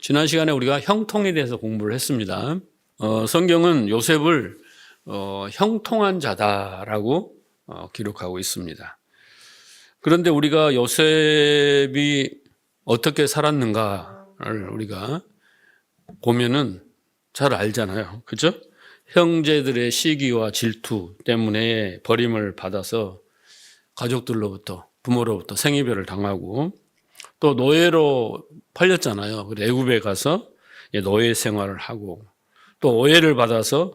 지난 시간에 우리가 형통에 대해서 공부를 했습니다. 성경은 요셉을 형통한 자다라고 기록하고 있습니다. 그런데 우리가 요셉이 어떻게 살았는가를 우리가 보면은 잘 알잖아요. 그죠? 형제들의 시기와 질투 때문에 버림을 받아서 가족들로부터, 부모로부터 생이별을 당하고 또 노예로 팔렸잖아요. 애굽에 가서 노예 생활을 하고 또 오해를 받아서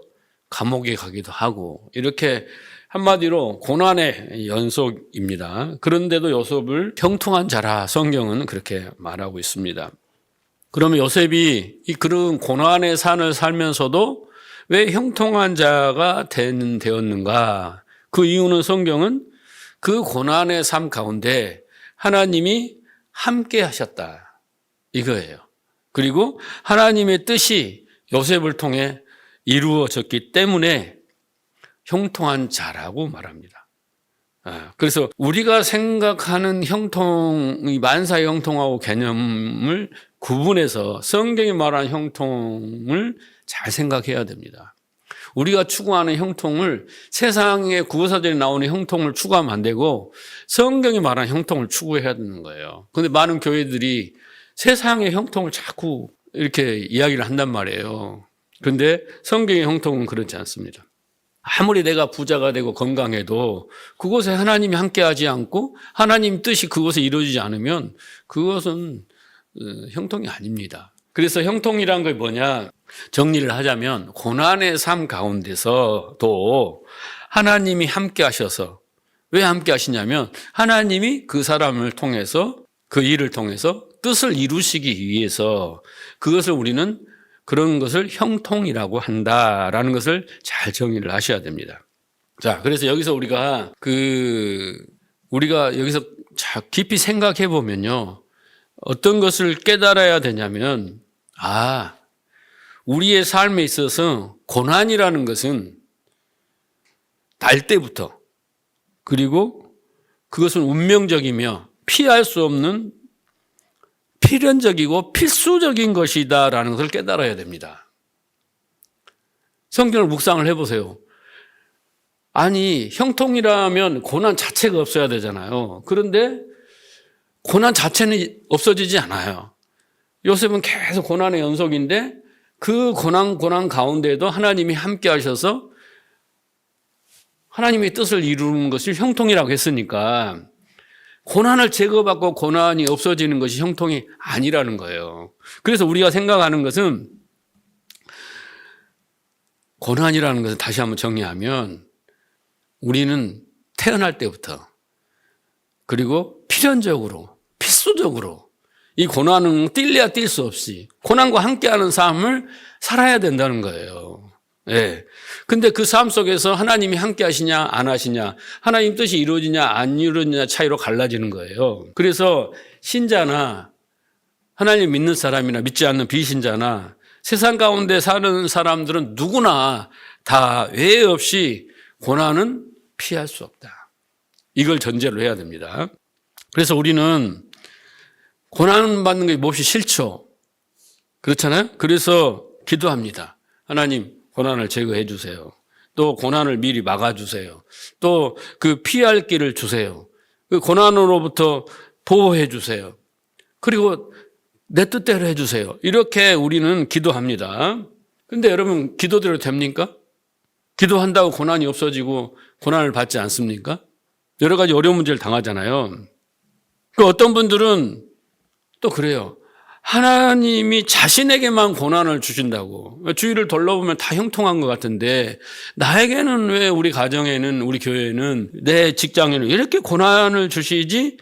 감옥에 가기도 하고 이렇게 한마디로 고난의 연속입니다. 그런데도 요셉을 형통한 자라 성경은 그렇게 말하고 있습니다. 그러면 요셉이 그런 고난의 삶을 살면서도 왜 형통한 자가 되었는가? 그 이유는 성경은 그 고난의 삶 가운데 하나님이 함께 하셨다. 이거예요. 그리고 하나님의 뜻이 요셉을 통해 이루어졌기 때문에 형통한 자라고 말합니다. 그래서 우리가 생각하는 형통이 만사의 형통하고 개념을 구분해서 성경이 말하는 형통을 잘 생각해야 됩니다. 우리가 추구하는 형통을 세상의 구호사전에 나오는 형통을 추구하면 안 되고 성경이 말하는 형통을 추구해야 되는 거예요. 그런데 많은 교회들이 세상의 형통을 자꾸 이렇게 이야기를 한단 말이에요. 그런데 성경의 형통은 그렇지 않습니다. 아무리 내가 부자가 되고 건강해도 그곳에 하나님이 함께하지 않고 하나님 뜻이 그곳에 이루어지지 않으면 그것은 형통이 아닙니다. 그래서 형통이란 게 뭐냐? 정리를 하자면 고난의 삶 가운데서도 하나님이 함께 하셔서, 왜 함께 하시냐면 하나님이 그 사람을 통해서, 그 일을 통해서 뜻을 이루시기 위해서 그것을 우리는 그런 것을 형통이라고 한다라는 것을 잘 정의를 하셔야 됩니다. 자, 그래서 여기서 우리가 여기서 깊이 생각해 보면요. 어떤 것을 깨달아야 되냐면, 우리의 삶에 있어서 고난이라는 것은 날 때부터, 그리고 그것은 운명적이며 피할 수 없는 필연적이고 필수적인 것이다라는 것을 깨달아야 됩니다. 성경을 묵상을 해보세요. 아니, 형통이라면 고난 자체가 없어야 되잖아요. 그런데 고난 자체는 없어지지 않아요. 요셉은 계속 고난의 연속인데 그 고난 가운데에도 하나님이 함께 하셔서 하나님의 뜻을 이루는 것을 형통이라고 했으니까 고난을 제거받고 고난이 없어지는 것이 형통이 아니라는 거예요. 그래서 우리가 생각하는 것은 고난이라는 것을 다시 한번 정리하면 우리는 태어날 때부터 그리고 필연적으로 필수적으로 이 고난은 뛸래야 뛸 수 없이 고난과 함께하는 삶을 살아야 된다는 거예요. 예. 근데 그 삶 속에서 하나님이 함께 하시냐 안 하시냐, 하나님 뜻이 이루어지냐 안 이루어지냐 차이로 갈라지는 거예요. 그래서 신자나 하나님 믿는 사람이나 믿지 않는 비신자나 세상 가운데 사는 사람들은 누구나 다 외에 없이 고난은 피할 수 없다. 이걸 전제로 해야 됩니다. 그래서 우리는 고난 받는 게 몹시 싫죠. 그렇잖아요. 그래서 기도합니다. 하나님, 고난을 제거해 주세요. 또 고난을 미리 막아주세요. 또 그 피할 길을 주세요. 그 고난으로부터 보호해 주세요. 그리고 내 뜻대로 해 주세요. 이렇게 우리는 기도합니다. 근데 여러분, 기도대로 됩니까? 기도한다고 고난이 없어지고 고난을 받지 않습니까? 여러 가지 어려운 문제를 당하잖아요. 그 어떤 분들은 또 그래요. 하나님이 자신에게만 고난을 주신다고. 주위를 둘러보면 다 형통한 것 같은데 나에게는 왜 우리 가정에는, 우리 교회는, 내 직장에는 이렇게 고난을 주시지?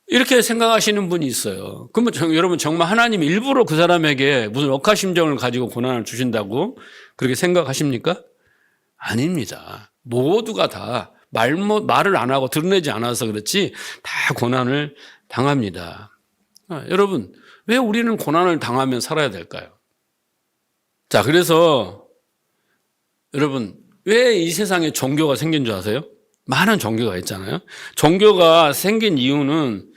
이렇게 생각하시는 분이 있어요. 그러면 여러분 정말 하나님이 일부러 그 사람에게 무슨 억하심정을 가지고 고난을 주신다고 그렇게 생각하십니까? 아닙니다. 모두가 다 말을 안 하고 드러내지 않아서 그렇지 다 고난을 당합니다. 여러분, 왜 우리는 고난을 당하면 살아야 될까요? 자, 그래서 여러분, 왜 이 세상에 종교가 생긴 줄 아세요? 많은 종교가 있잖아요. 종교가 생긴 이유는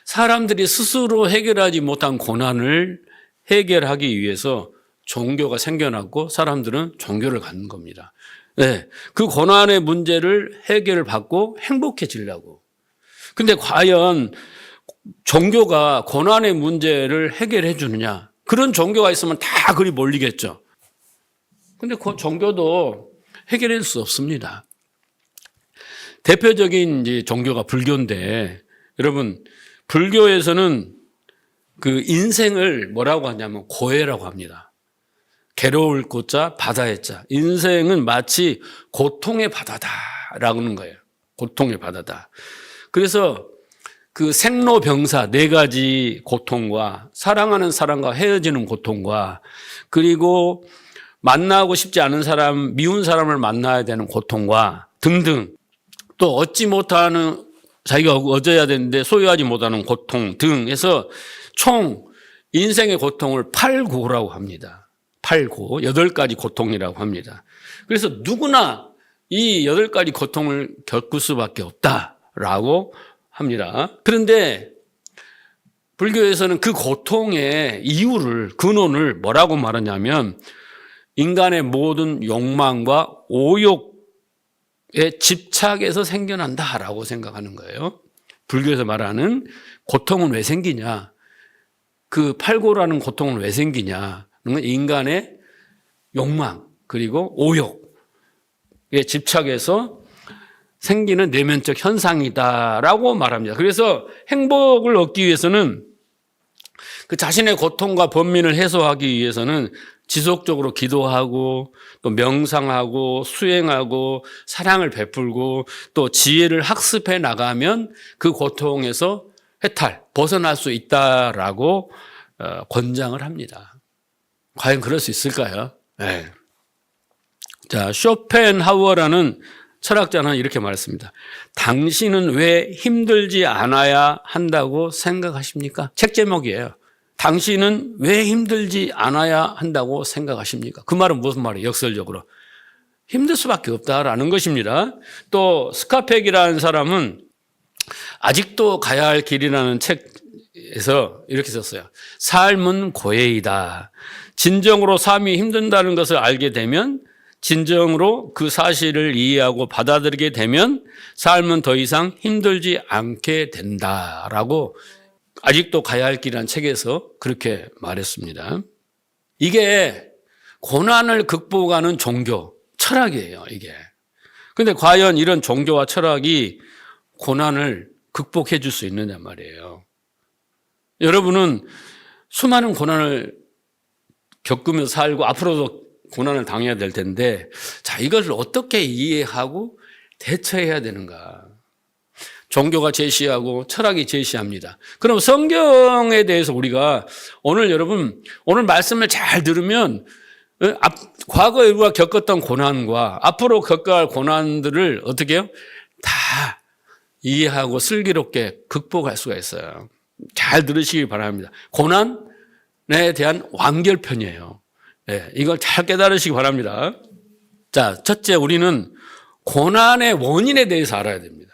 사람들이 스스로 해결하지 못한 고난을 해결하기 위해서 종교가 생겨났고 사람들은 종교를 갖는 겁니다. 네, 그 고난의 문제를 해결을 받고 행복해지려고. 근데 과연 종교가 고난의 문제를 해결해 주느냐? 그런 종교가 있으면 다 그리 몰리겠죠. 근데 그 종교도 해결할 수 없습니다. 대표적인 이제 종교가 불교인데, 여러분, 불교에서는 그 인생을 뭐라고 하냐면 고해라고 합니다. 괴로울 고자, 바다의 자. 인생은 마치 고통의 바다다라고 하는 거예요. 고통의 바다다. 그래서 그 생로병사 4가지 고통과 사랑하는 사람과 헤어지는 고통과 그리고 만나고 싶지 않은 사람, 미운 사람을 만나야 되는 고통과 등등 또 얻지 못하는 자기가 얻어야 되는데 소유하지 못하는 고통 등 해서 총 인생의 고통을 8고라고 합니다. 8고, 8가지 고통이라고 합니다. 그래서 누구나 이 8가지 고통을 겪을 수밖에 없다라고 합니다. 그런데 불교에서는 그 고통의 이유를, 근원을 뭐라고 말하냐면 인간의 모든 욕망과 오욕의 집착에서 생겨난다라고 생각하는 거예요. 불교에서 말하는 고통은 왜 생기냐? 그 8고라는 고통은 왜 생기냐? 인간의 욕망 그리고 오욕에 집착해서 생기는 내면적 현상이다라고 말합니다. 그래서 행복을 얻기 위해서는 그 자신의 고통과 번민을 해소하기 위해서는 지속적으로 기도하고 또 명상하고 수행하고 사랑을 베풀고 또 지혜를 학습해 나가면 그 고통에서 해탈, 벗어날 수 있다라고 권장을 합니다. 과연 그럴 수 있을까요? 네. 자, 쇼펜하우어라는 철학자는 이렇게 말했습니다. 당신은 왜 힘들지 않아야 한다고 생각하십니까? 책 제목이에요. 당신은 왜 힘들지 않아야 한다고 생각하십니까? 그 말은 무슨 말이에요? 역설적으로. 힘들 수밖에 없다라는 것입니다. 또 스카펙이라는 사람은 아직도 가야 할 길이라는 책에서 이렇게 썼어요. 삶은 고해이다. 진정으로 삶이 힘든다는 것을 알게 되면 진정으로 그 사실을 이해하고 받아들이게 되면 삶은 더 이상 힘들지 않게 된다라고 아직도 가야 할 길이라는 책에서 그렇게 말했습니다. 이게 고난을 극복하는 종교, 철학이에요, 이게. 근데 과연 이런 종교와 철학이 고난을 극복해 줄 수 있느냐 말이에요. 여러분은 수많은 고난을 겪으면서 살고 앞으로도 고난을 당해야 될 텐데, 자, 이것을 어떻게 이해하고 대처해야 되는가? 종교가 제시하고 철학이 제시합니다. 그럼 성경에 대해서 우리가 오늘 말씀을 잘 들으면 과거에 우리가 겪었던 고난과 앞으로 겪어야 할 고난들을 어떻게 해요? 다 이해하고 슬기롭게 극복할 수가 있어요. 잘 들으시기 바랍니다. 고난에 대한 완결편이에요. 네, 이걸 잘 깨달으시기 바랍니다. 자, 첫째, 우리는 고난의 원인에 대해서 알아야 됩니다.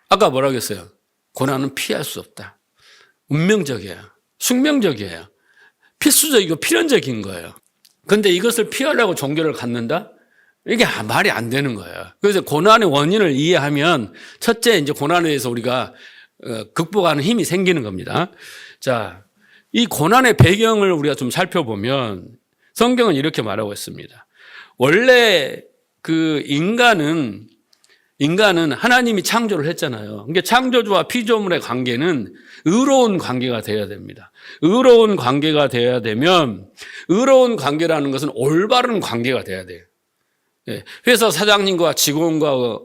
아까 뭐라고 했어요? 고난은 피할 수 없다. 운명적이에요. 숙명적이에요. 필수적이고 필연적인 거예요. 그런데 이것을 피하려고 종교를 갖는다? 이게 말이 안 되는 거예요. 그래서 고난의 원인을 이해하면 첫째, 이제 고난에 대해서 우리가 극복하는 힘이 생기는 겁니다. 자, 이 고난의 배경을 우리가 좀 살펴보면 성경은 이렇게 말하고 있습니다. 원래 그 인간은 하나님이 창조를 했잖아요. 그러니까 창조주와 피조물의 관계는 의로운 관계가 되어야 됩니다. 의로운 관계가 되어야 되면 의로운 관계라는 것은 올바른 관계가 돼야 돼요. 회사 사장님과 직원과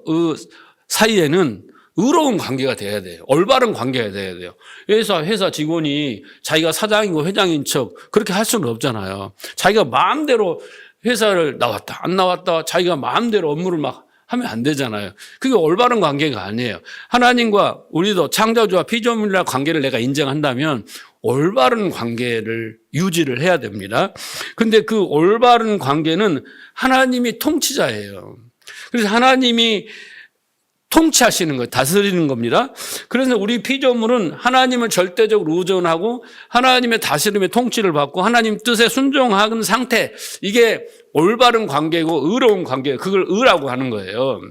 사이에는 의로운 관계가 돼야 돼요. 올바른 관계가 돼야 돼요. 회사 직원이 자기가 사장이고 회장인 척 그렇게 할 수는 없잖아요. 자기가 마음대로 회사를 나왔다 안 나왔다 자기가 마음대로 업무를 막 하면 안 되잖아요. 그게 올바른 관계가 아니에요. 하나님과 우리도 창조주와 피조물의 관계를 내가 인정한다면 올바른 관계를 유지를 해야 됩니다. 그런데 그 올바른 관계는 하나님이 통치자예요. 그래서 하나님이 통치하시는 거예요. 다스리는 겁니다. 그래서 우리 피조물은 하나님을 절대적으로 의존하고 하나님의 다스림의 통치를 받고 하나님 뜻에 순종하는 상태. 이게 올바른 관계고 의로운 관계예요. 그걸 의라고 하는 거예요.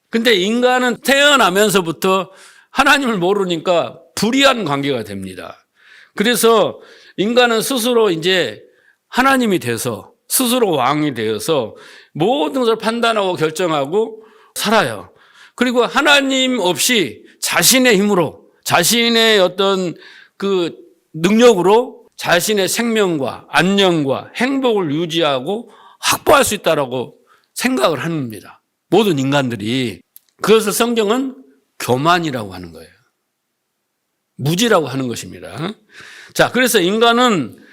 근데 인간은 태어나면서부터 하나님을 모르니까 불의한 관계가 됩니다. 그래서 인간은 스스로 이제 하나님이 돼서 스스로 왕이 되어서 모든 것을 판단하고 결정하고 살아요. 그리고 하나님 없이 자신의 힘으로, 자신의 어떤 그 능력으로 자신의 생명과 안녕과 행복을 유지하고 확보할 수 있다라고 생각을 합니다. 모든 인간들이. 그것을 성경은 교만이라고 하는 거예요. 무지라고 하는 것입니다. 자, 그래서 인간은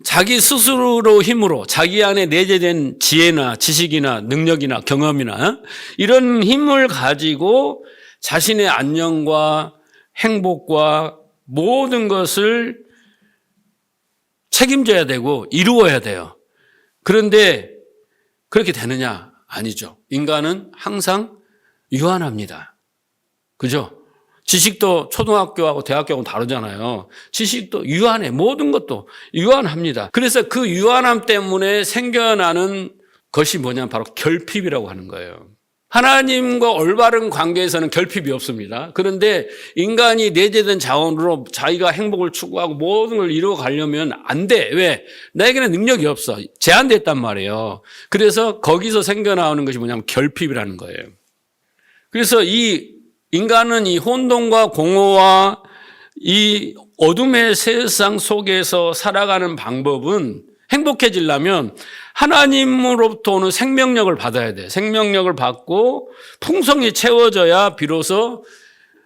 자기 스스로 힘으로 자기 안에 내재된 지혜나 지식이나 능력이나 경험이나 이런 힘을 가지고 자신의 안녕과 행복과 모든 것을 책임져야 되고 이루어야 돼요. 그런데 그렇게 되느냐? 아니죠. 인간은 항상 유한합니다. 그죠? 지식도 초등학교하고 대학교하고 다르잖아요. 지식도 유한해. 모든 것도 유한합니다. 그래서 그 유한함 때문에 생겨나는 것이 뭐냐면 바로 결핍이라고 하는 거예요. 하나님과 올바른 관계에서는 결핍이 없습니다. 그런데 인간이 내재된 자원으로 자기가 행복을 추구하고 모든 걸 이루어가려면 안 돼. 왜? 나에게는 능력이 없어. 제한됐단 말이에요. 그래서 거기서 생겨나오는 것이 뭐냐면 결핍이라는 거예요. 그래서 이 인간은 이 혼돈과 공허와 이 어둠의 세상 속에서 살아가는 방법은 행복해지려면 하나님으로부터 오는 생명력을 받아야 돼. 생명력을 받고 풍성히 채워져야 비로소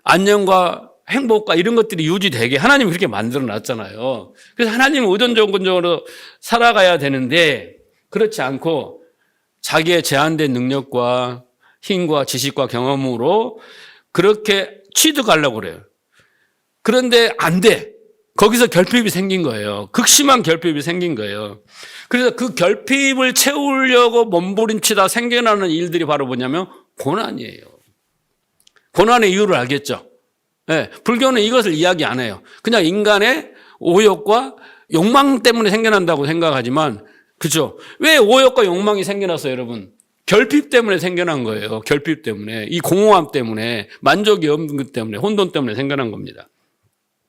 안녕과 행복과 이런 것들이 유지되게 하나님이 그렇게 만들어 놨잖아요. 그래서 하나님은 의존적으로 살아가야 되는데 그렇지 않고 자기의 제한된 능력과 힘과 지식과 경험으로 그렇게 취득하려고 그래요. 그런데 안 돼. 거기서 결핍이 생긴 거예요. 극심한 결핍이 생긴 거예요. 그래서 그 결핍을 채우려고 몸부림치다 생겨나는 일들이 바로 뭐냐면 고난이에요. 고난의 이유를 알겠죠? 네, 불교는 이것을 이야기 안 해요. 그냥 인간의 오욕과 욕망 때문에 생겨난다고 생각하지만 그렇죠? 왜 오욕과 욕망이 생겨났어요, 여러분? 결핍 때문에 생겨난 거예요. 결핍 때문에. 이 공허함 때문에, 만족이 없는 것 때문에, 혼돈 때문에 생겨난 겁니다.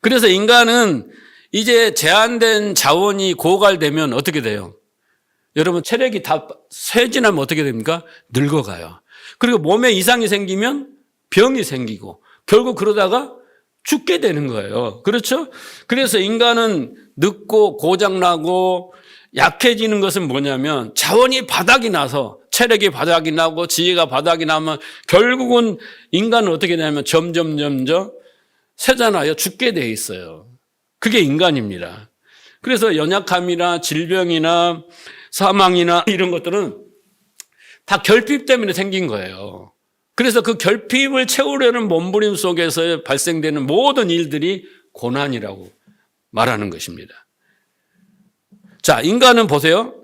그래서 인간은 이제 제한된 자원이 고갈되면 어떻게 돼요? 여러분, 체력이 다 쇠진하면 어떻게 됩니까? 늙어가요. 그리고 몸에 이상이 생기면 병이 생기고, 결국 그러다가 죽게 되는 거예요. 그렇죠? 그래서 인간은 늙고 고장나고 약해지는 것은 뭐냐면 자원이 바닥이 나서 체력이 바닥이 나고 지혜가 바닥이 나면 결국은 인간은 어떻게 되냐면 점점 쇠잔하여 죽게 돼 있어요. 그게 인간입니다. 그래서 연약함이나 질병이나 사망이나 이런 것들은 다 결핍 때문에 생긴 거예요. 그래서 그 결핍을 채우려는 몸부림 속에서 발생되는 모든 일들이 고난이라고 말하는 것입니다. 자, 인간은 보세요.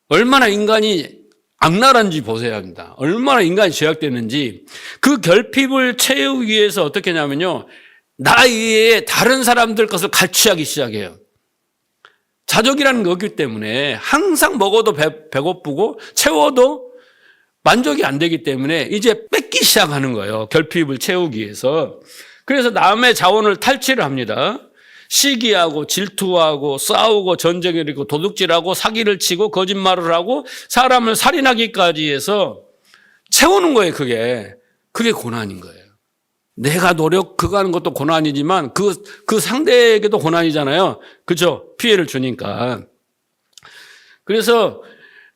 얼마나 인간이 악랄한지 보셔야 합니다. 얼마나 인간이 죄악되는지. 그 결핍을 채우기 위해서 어떻게 하냐면요. 나 이외에 다른 사람들 것을 갈취하기 시작해요. 자족이라는 게 없기 때문에 항상 먹어도 배고프고 채워도 만족이 안 되기 때문에 이제 뺏기 시작하는 거예요. 결핍을 채우기 위해서. 그래서 남의 자원을 탈취를 합니다. 시기하고 질투하고 싸우고 전쟁을 일으키고 도둑질하고 사기를 치고 거짓말을 하고 사람을 살인하기까지 해서 채우는 거예요. 그게 고난인 거예요. 내가 그거 하는 것도 고난이지만 그 상대에게도 고난이잖아요. 그죠? 피해를 주니까. 그래서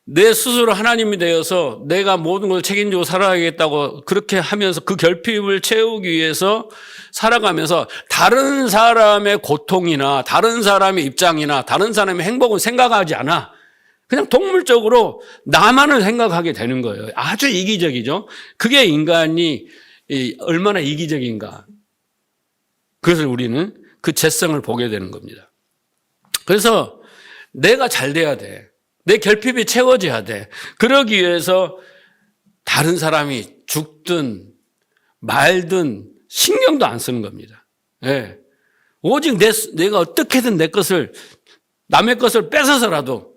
내 스스로 하나님이 되어서 내가 모든 걸 책임지고 살아야겠다고 그렇게 하면서 그 결핍을 채우기 위해서 살아가면서 다른 사람의 고통이나 다른 사람의 입장이나 다른 사람의 행복은 생각하지 않아. 그냥 동물적으로 나만을 생각하게 되는 거예요. 아주 이기적이죠. 그게 인간이 얼마나 이기적인가. 그래서 우리는 그 죄성을 보게 되는 겁니다. 그래서 내가 잘 돼야 돼. 내 결핍이 채워져야 돼. 그러기 위해서 다른 사람이 죽든 말든 신경도 안 쓰는 겁니다. 예. 오직 내가 어떻게든 남의 것을 뺏어서라도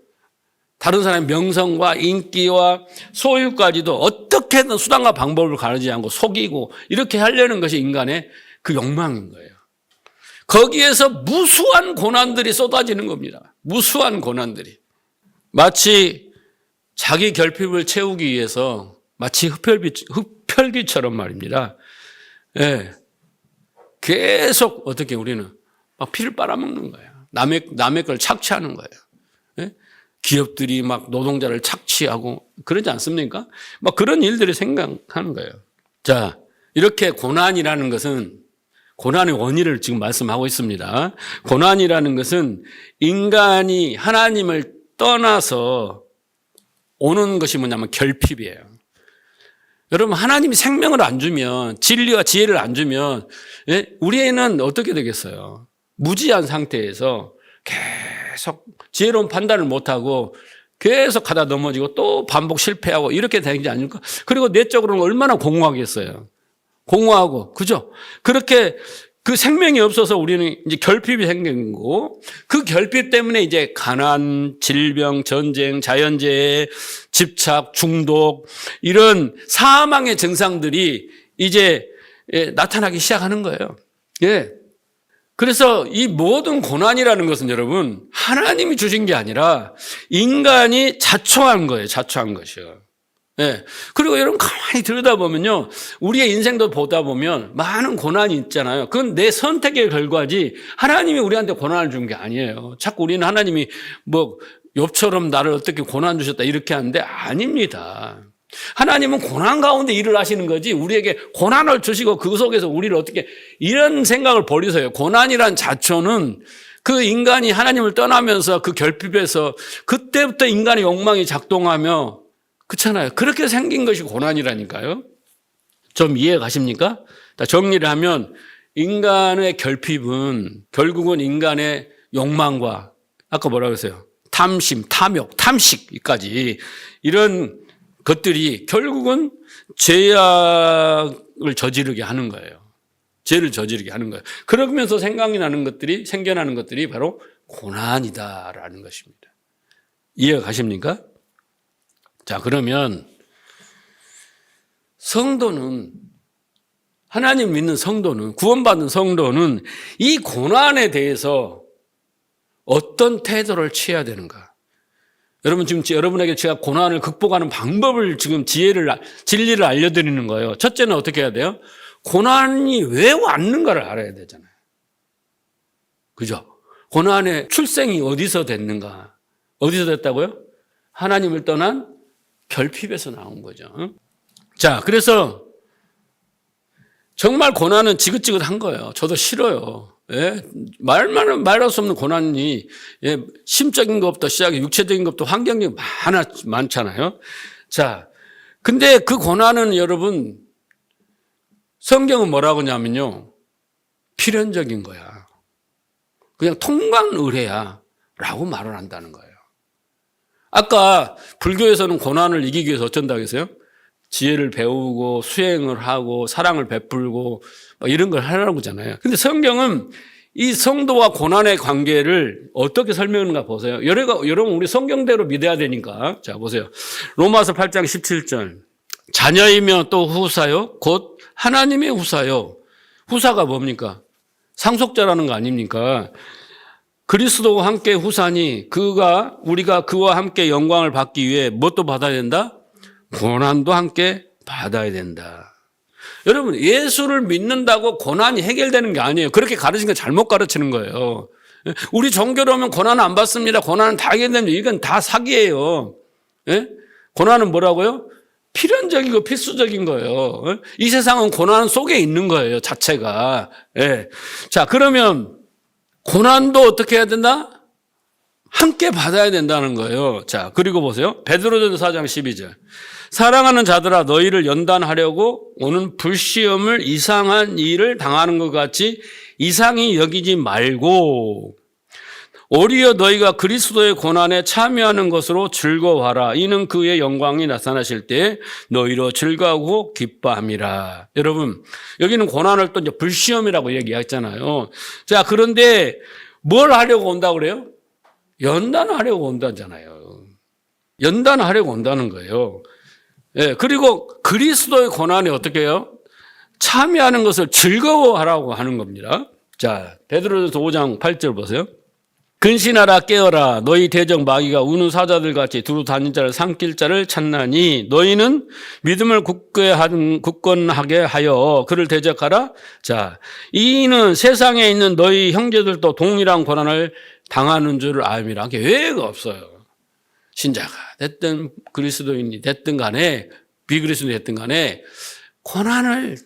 다른 사람의 명성과 인기와 소유까지도 어떻게든 수단과 방법을 가리지 않고 속이고 이렇게 하려는 것이 인간의 그 욕망인 거예요. 거기에서 무수한 고난들이 쏟아지는 겁니다. 무수한 고난들이. 마치 자기 결핍을 채우기 위해서 마치 흡혈귀처럼 말입니다. 예. 계속 어떻게 우리는 막 피를 빨아먹는 거예요. 남의 걸 착취하는 거예요. 예? 기업들이 막 노동자를 착취하고 그러지 않습니까? 막 그런 일들을 생각하는 거예요. 자, 이렇게 고난이라는 것은 고난의 원인을 지금 말씀하고 있습니다. 고난이라는 것은 인간이 하나님을 떠나서 오는 것이 뭐냐면 결핍이에요. 여러분, 하나님이 생명을 안 주면, 진리와 지혜를 안 주면 우리는 어떻게 되겠어요? 무지한 상태에서 계속 지혜로운 판단을 못하고 계속 가다 넘어지고 또 반복 실패하고 이렇게 되지 않을까? 그리고 내적으로는 얼마나 공허하겠어요. 공허하고, 그죠? 그렇게 그 생명이 없어서 우리는 이제 결핍이 생긴 거고, 그 결핍 때문에 이제 가난, 질병, 전쟁, 자연재해, 집착, 중독, 이런 사망의 증상들이 이제 나타나기 시작하는 거예요. 예. 그래서 이 모든 고난이라는 것은 여러분, 하나님이 주신 게 아니라 인간이 자초한 거예요. 자초한 것이요. 예. 그리고 여러분 가만히 들여다보면요. 우리의 인생도 보다 보면 많은 고난이 있잖아요. 그건 내 선택의 결과지 하나님이 우리한테 고난을 준 게 아니에요. 자꾸 우리는 하나님이 뭐 욥처럼 나를 어떻게 고난 주셨다 이렇게 하는데 아닙니다. 하나님은 고난 가운데 일을 하시는 거지 우리에게 고난을 주시고 그 속에서 우리를 어떻게 이런 생각을 버리세요. 고난이란 자초는 그 인간이 하나님을 떠나면서 그 결핍에서 그때부터 인간의 욕망이 작동하며 그렇잖아요. 그렇게 생긴 것이 고난이라니까요. 좀 이해 가십니까? 정리를 하면 인간의 결핍은 결국은 인간의 욕망과 아까 뭐라고 했어요? 탐심, 탐욕, 탐식까지 이런 것들이 결국은 죄악을 저지르게 하는 거예요. 죄를 저지르게 하는 거예요. 그러면서 생겨나는 것들이 바로 고난이다라는 것입니다. 이해가 가십니까? 자, 그러면 성도는, 하나님 믿는 성도는, 구원받은 성도는 이 고난에 대해서 어떤 태도를 취해야 되는가? 여러분, 지금 여러분에게 제가 고난을 극복하는 방법을 지금 진리를 알려드리는 거예요. 첫째는 어떻게 해야 돼요? 고난이 왜 왔는가를 알아야 되잖아요. 그죠? 고난의 출생이 어디서 됐는가? 어디서 됐다고요? 하나님을 떠난 결핍에서 나온 거죠. 자, 그래서 정말 고난은 지긋지긋한 거예요. 저도 싫어요. 예? 말할 수 없는 고난이, 예, 심적인 것부터 시작해 육체적인 것부터 환경적인 많잖아요. 자, 근데 그 고난은 여러분, 성경은 뭐라고 하냐면요. 필연적인 거야. 그냥 통관의례야. 라고 말을 한다는 거예요. 아까 불교에서는 고난을 이기기 위해서 어쩐다고 했어요? 지혜를 배우고 수행을 하고 사랑을 베풀고 이런 걸 하라고 하잖아요. 근데 성경은 이 성도와 고난의 관계를 어떻게 설명하는가 보세요. 여러분 우리 성경대로 믿어야 되니까. 자, 보세요. 로마서 8장 17절. 자녀이며 또 후사요. 곧 하나님의 후사요. 후사가 뭡니까? 상속자라는 거 아닙니까? 그리스도와 함께 후사니 우리가 그와 함께 영광을 받기 위해 무엇도 받아야 된다? 고난도 함께 받아야 된다. 여러분, 예수를 믿는다고 고난이 해결되는 게 아니에요. 그렇게 가르치는 거 잘못 가르치는 거예요. 우리 종교로 하면 고난은 안 받습니다. 고난은 다 해결됩니다. 이건 다 사기예요. 예? 고난은 뭐라고요? 필연적이고 필수적인 거예요. 이 세상은 고난 속에 있는 거예요. 자체가. 예. 자, 그러면 고난도 어떻게 해야 된다? 함께 받아야 된다는 거예요. 자, 그리고 보세요. 베드로전서 4장 12절. 사랑하는 자들아 너희를 연단하려고 오는 불시험을 이상한 일을 당하는 것 같이 이상히 여기지 말고 오히려 너희가 그리스도의 고난에 참여하는 것으로 즐거워하라. 이는 그의 영광이 나타나실 때 너희로 즐거워하고 기뻐함이라. 여러분, 여기는 고난을 또 이제 불시험이라고 얘기했잖아요. 자, 그런데 뭘 하려고 온다고 그래요? 연단하려고 온다잖아요. 연단하려고 온다는 거예요. 예, 그리고 그리스도의 고난에 어떻게 해요? 참여하는 것을 즐거워하라고 하는 겁니다. 자, 베드로전서 5장 8절 보세요. 근신하라 깨어라 너희 대적 마귀가 우는 사자들 같이 두루 다닌 자를 삼킬 자를 찾나니 너희는 믿음을 굳건하게 하여 그를 대적하라. 자, 이는 세상에 있는 너희 형제들도 동일한 고난을 당하는 줄을 알미라. 예외가 없어요. 신자가 됐든 그리스도인이 됐든 간에 비그리스도인이 됐든 간에 고난을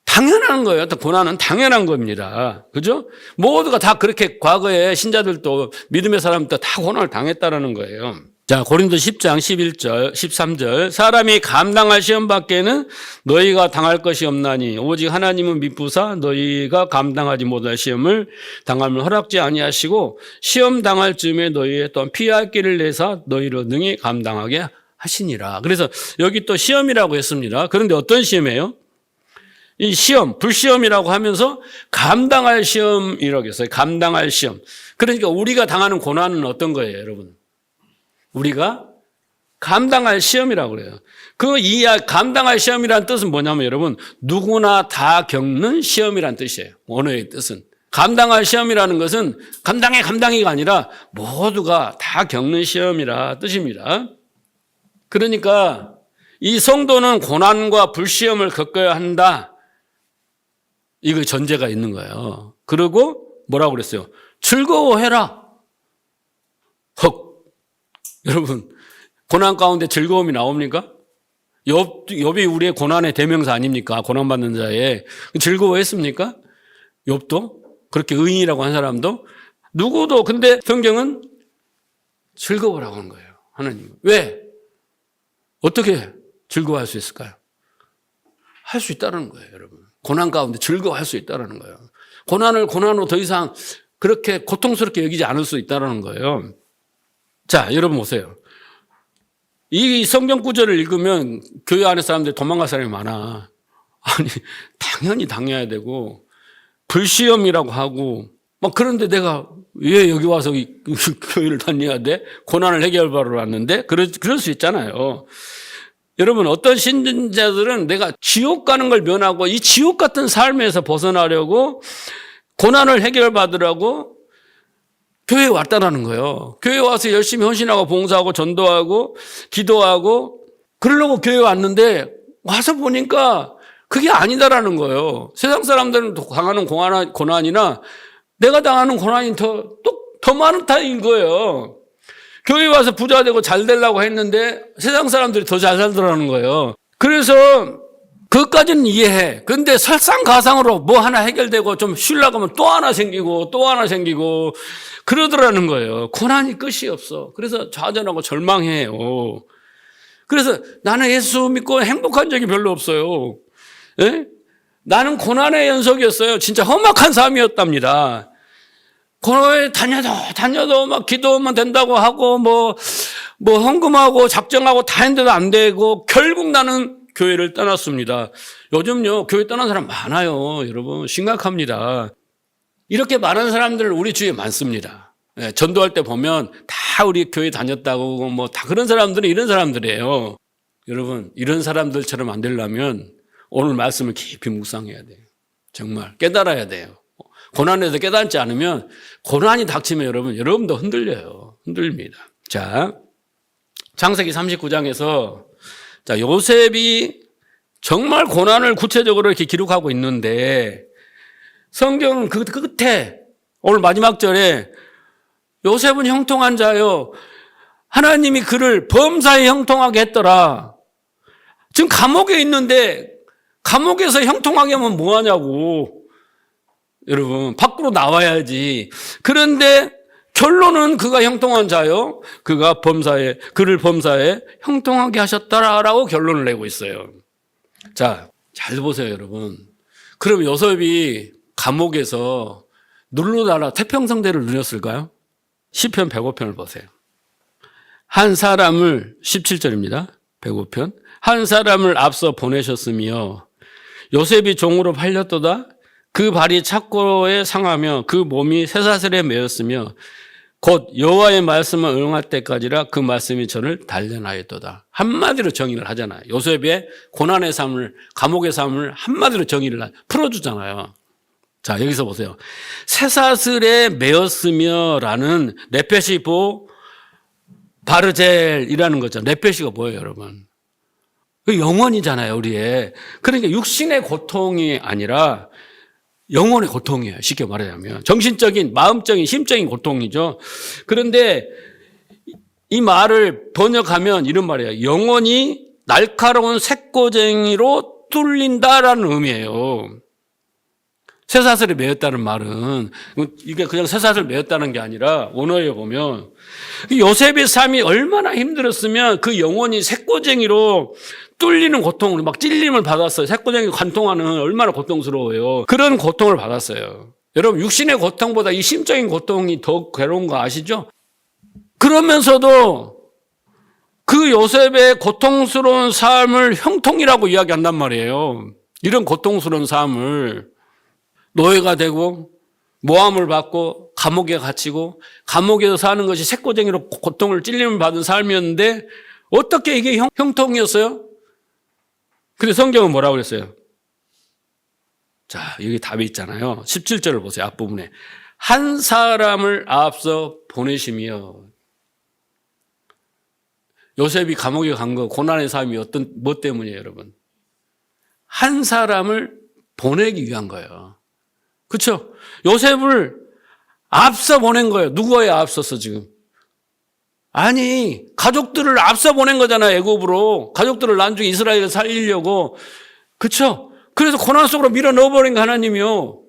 당연한 거예요. 또 고난은 당연한 겁니다. 그죠? 모두가 다 그렇게 과거에 신자들도 믿음의 사람도 다 고난을 당했다라는 거예요. 자, 고린도 10장 11절, 13절. 사람이 감당할 시험 밖에는 너희가 당할 것이 없나니 오직 하나님은 미쁘사 너희가 감당하지 못할 시험을 당함을 허락지 아니하시고 시험 당할 즈음에 너희의 또한 피할 길을 내사 너희로 능히 감당하게 하시니라. 그래서 여기 또 시험이라고 했습니다. 그런데 어떤 시험이에요? 이 시험, 불시험이라고 하면서 감당할 시험이라고 했어요. 감당할 시험. 그러니까 우리가 당하는 고난은 어떤 거예요, 여러분? 우리가 감당할 시험이라고 그래요. 감당할 시험이라는 뜻은 뭐냐면 여러분, 누구나 다 겪는 시험이라는 뜻이에요. 원어의 뜻은. 감당할 시험이라는 것은 감당이가 아니라 모두가 다 겪는 시험이라 뜻입니다. 그러니까 이 성도는 고난과 불시험을 겪어야 한다. 이거 전제가 있는 거예요. 그리고 뭐라고 그랬어요? 즐거워해라. 여러분, 고난 가운데 즐거움이 나옵니까? 욥이 우리의 고난의 대명사 아닙니까? 고난받는 자의. 즐거워했습니까? 욥도? 그렇게 의인이라고 한 사람도? 누구도. 근데 성경은 즐거워라고 하는 거예요. 하나님은. 왜? 어떻게 즐거워할 수 있을까요? 할 수 있다는 거예요, 여러분. 고난 가운데 즐거워할 수 있다는 거예요. 고난을 고난으로 더 이상 그렇게 고통스럽게 여기지 않을 수 있다는 거예요. 자, 여러분 보세요. 이 성경 구절을 읽으면 교회 안에 사람들이 도망갈 사람이 많아. 아니, 당연히 당해야 되고 불시험이라고 하고 막 그런데 내가 왜 여기 와서 교회를 다녀야 돼? 고난을 해결하러 왔는데? 그럴 수 있잖아요. 여러분, 어떤 신자들은 내가 지옥 가는 걸 면하고 이 지옥 같은 삶에서 벗어나려고 고난을 해결받으라고 교회에 왔다라는 거예요. 교회에 와서 열심히 헌신하고 봉사하고 전도하고 기도하고 그러려고 교회에 왔는데 와서 보니까 그게 아니다라는 거예요. 세상 사람들은 당하는 고난이나 내가 당하는 고난이 더 많은 타입인 거예요. 교회 와서 부자 되고 잘 되려고 했는데 세상 사람들이 더 잘 살더라는 거예요. 그래서 그것까지는 이해해. 근데 설상가상으로 뭐 하나 해결되고 좀 쉬려고 하면 또 하나 생기고 그러더라는 거예요. 고난이 끝이 없어. 그래서 좌절하고 절망해요. 그래서 나는 예수 믿고 행복한 적이 별로 없어요. 예? 나는 고난의 연속이었어요. 진짜 험악한 삶이었답니다. 고난에 다녀도 막 기도만 된다고 하고 뭐 헌금하고 작정하고 다 했는데도 안 되고 결국 나는 교회를 떠났습니다. 요즘요 교회 떠난 사람 많아요. 여러분 심각합니다. 이렇게 많은 사람들 우리 주위에 많습니다. 예, 전도할 때 보면 다 우리 교회 다녔다고 뭐 다 그런 사람들은 이런 사람들이에요. 여러분 이런 사람들처럼 안 되려면 오늘 말씀을 깊이 묵상해야 돼요. 정말 깨달아야 돼요. 고난에서 깨닫지 않으면 고난이 닥치면 여러분도 흔들립니다. 자, 창세기 39장에서 자, 요셉이 정말 고난을 구체적으로 이렇게 기록하고 있는데 성경은 그 끝에 오늘 마지막 절에 요셉은 형통한 자요. 하나님이 그를 범사에 형통하게 했더라. 지금 감옥에 있는데 감옥에서 형통하게 하면 뭐 하냐고. 여러분, 밖으로 나와야지. 그런데 결론은 그가 형통한 자요. 그를 범사에 형통하게 하셨다라고 결론을 내고 있어요. 자, 잘 보세요, 여러분. 그럼 요셉이 감옥에서 태평성대를 누렸을까요? 시편 105편을 보세요. 한 사람을 17절입니다. 105편. 한 사람을 앞서 보내셨으며 요셉이 종으로 팔렸도다. 그 발이 착고에 상하며 그 몸이 쇠사슬에 매였으며 곧 여호와의 말씀을 응할 때까지라 그 말씀이 저를 단련하였도다. 한마디로 정의를 하잖아요. 요셉의 고난의 삶을, 감옥의 삶을 한마디로 정의를 풀어주잖아요. 자, 여기서 보세요. 쇠사슬에 매였으며라는 네페시보 바르젤이라는 거죠. 네페시가 뭐예요, 여러분? 그 영혼이잖아요, 우리의. 그러니까 육신의 고통이 아니라 영혼의 고통이에요. 쉽게 말하자면. 정신적인, 마음적인, 심적인 고통이죠. 그런데 이 말을 번역하면 이런 말이에요. 영혼이 날카로운 쇠꼬쟁이로 뚫린다라는 의미예요. 쇠사슬에 매였다는 말은 이게 그냥 쇠사슬 매였다는 게 아니라 원어에 보면 요셉의 삶이 얼마나 힘들었으면 그 영혼이 쇠꼬쟁이로 뚫리는 고통을 막 찔림을 받았어요. 쇠꼬쟁이 관통하는 얼마나 고통스러워요. 그런 고통을 받았어요. 여러분 육신의 고통보다 이 심적인 고통이 더 괴로운 거 아시죠? 그러면서도 그 요셉의 고통스러운 삶을 형통이라고 이야기한단 말이에요. 이런 고통스러운 삶을 노예가 되고 모함을 받고 감옥에 갇히고 감옥에서 사는 것이 쇠꼬쟁이로 고통을 찔림을 받은 삶이었는데 어떻게 이게 형통이었어요? 근데 성경은 뭐라고 그랬어요? 자, 여기 답이 있잖아요. 17절을 보세요. 앞부분에. 한 사람을 앞서 보내시며. 요셉이 감옥에 간 거, 고난의 삶이 뭐 때문이에요, 여러분? 한 사람을 보내기 위한 거예요. 그렇죠? 요셉을 앞서 보낸 거예요. 누구에 앞서서 지금? 아니, 가족들을 앞서 보낸 거잖아요. 애굽으로. 가족들을 나중에 이스라엘을 살리려고. 그렇죠? 그래서 고난 속으로 밀어 넣어버린 거 하나님이요.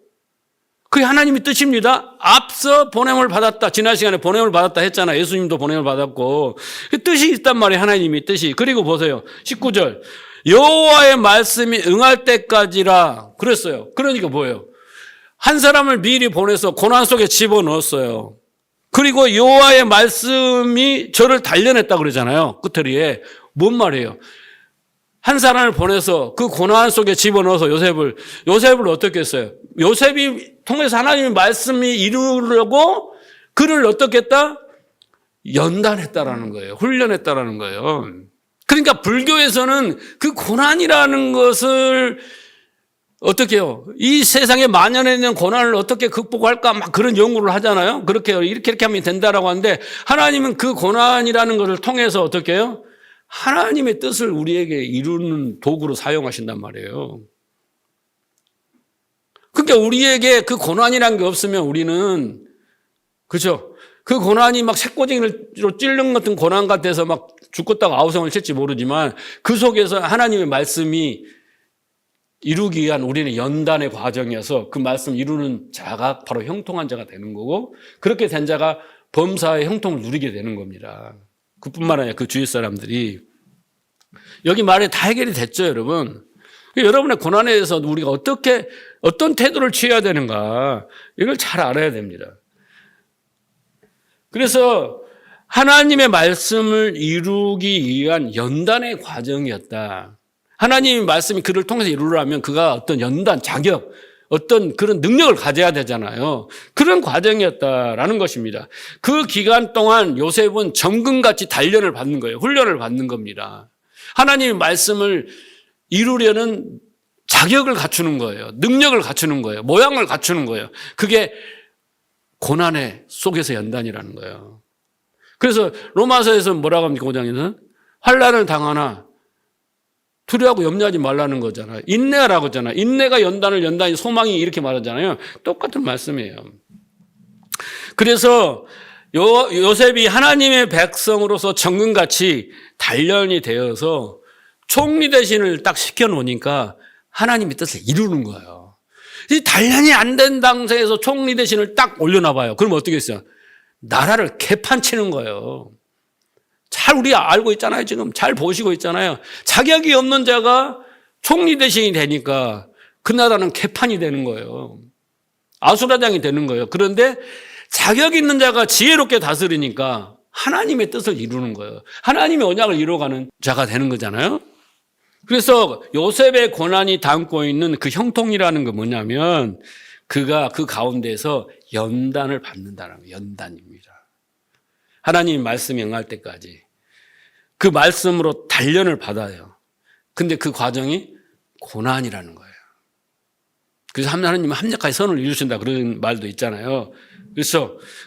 그게 하나님의 뜻입니다. 앞서 보냄을 받았다. 지난 시간에 보냄을 받았다 했잖아요. 예수님도 보냄을 받았고. 그 뜻이 있단 말이에요. 하나님의 뜻이. 그리고 보세요. 19절. 여호와의 말씀이 응할 때까지라 그랬어요. 그러니까 뭐예요? 한 사람을 미리 보내서 고난 속에 집어넣었어요. 그리고 여호와의 말씀이 저를 단련했다 그러잖아요. 끝터리에. 뭔 말이에요? 한 사람을 보내서 그 고난 속에 집어넣어서 요셉을 어떻게 했어요? 요셉이 통해서 하나님의 말씀이 이루려고 그를 어떻게 했다? 연단했다라는 거예요. 훈련했다라는 거예요. 그러니까 불교에서는 그 고난이라는 것을 어떻게 해요? 이 세상에 만연해 있는 고난을 어떻게 극복할까 막 그런 연구를 하잖아요. 이렇게 하면 된다라고 하는데 하나님은 그 고난이라는 것을 통해서 어떻게 해요? 하나님의 뜻을 우리에게 이루는 도구로 사용하신단 말이에요. 그러니까 우리에게 그 고난이라는 게 없으면 우리는 그렇죠? 그 고난이 막 쇠꼬쟁이로 찔른 같은 고난 같아서 막 죽겠다고 아우성을 칠지 모르지만 그 속에서 하나님의 말씀이 이루기 위한 우리는 연단의 과정이어서 그 말씀 이루는 자가 바로 형통한 자가 되는 거고 그렇게 된 자가 범사의 형통을 누리게 되는 겁니다. 그뿐만 아니라 그 주위 사람들이 여기 말에 다 해결이 됐죠, 여러분. 여러분의 고난에 대해서 우리가 어떤 태도를 취해야 되는가 이걸 잘 알아야 됩니다. 그래서 하나님의 말씀을 이루기 위한 연단의 과정이었다. 하나님의 말씀이 그를 통해서 이루려면 그가 어떤 연단, 자격, 어떤 그런 능력을 가져야 되잖아요. 그런 과정이었다라는 것입니다. 그 기간 동안 요셉은 점금같이 단련을 받는 거예요. 훈련을 받는 겁니다. 하나님의 말씀을 이루려는 자격을 갖추는 거예요. 능력을 갖추는 거예요. 모양을 갖추는 거예요. 그게 고난의 속에서 연단이라는 거예요. 그래서 로마서에서 뭐라고 합니까? 5장에서는 환난을 당하나 두려워하고 염려하지 말라는 거잖아요. 인내하라고 하잖아요. 인내가 연단이 소망이 이렇게 말하잖아요. 똑같은 말씀이에요. 그래서 요셉이 하나님의 백성으로서 정금같이 단련이 되어서 총리 대신을 딱 시켜놓으니까 하나님의 뜻을 이루는 거예요. 이 단련이 안 된 당시에서 총리 대신을 딱 올려놔봐요. 그럼 어떻게 했어요? 나라를 개판치는 거예요. 잘 우리 알고 있잖아요. 지금 잘 보시고 있잖아요. 자격이 없는 자가 총리 대신이 되니까 그 나라는 개판이 되는 거예요. 아수라장이 되는 거예요. 그런데 자격 있는 자가 지혜롭게 다스리니까 하나님의 뜻을 이루는 거예요. 하나님의 언약을 이루어가는 자가 되는 거잖아요. 그래서 요셉의 고난이 담고 있는 그 형통이라는 건 뭐냐면 그가 그 가운데서 연단을 받는다는 거예요. 연단입니다. 하나님 말씀이 응할 때까지 그 말씀으로 단련을 받아요. 근데 그 과정이 고난이라는 거예요. 그래서 하나님은 합력하여 선을 이루신다 그런 말도 있잖아요.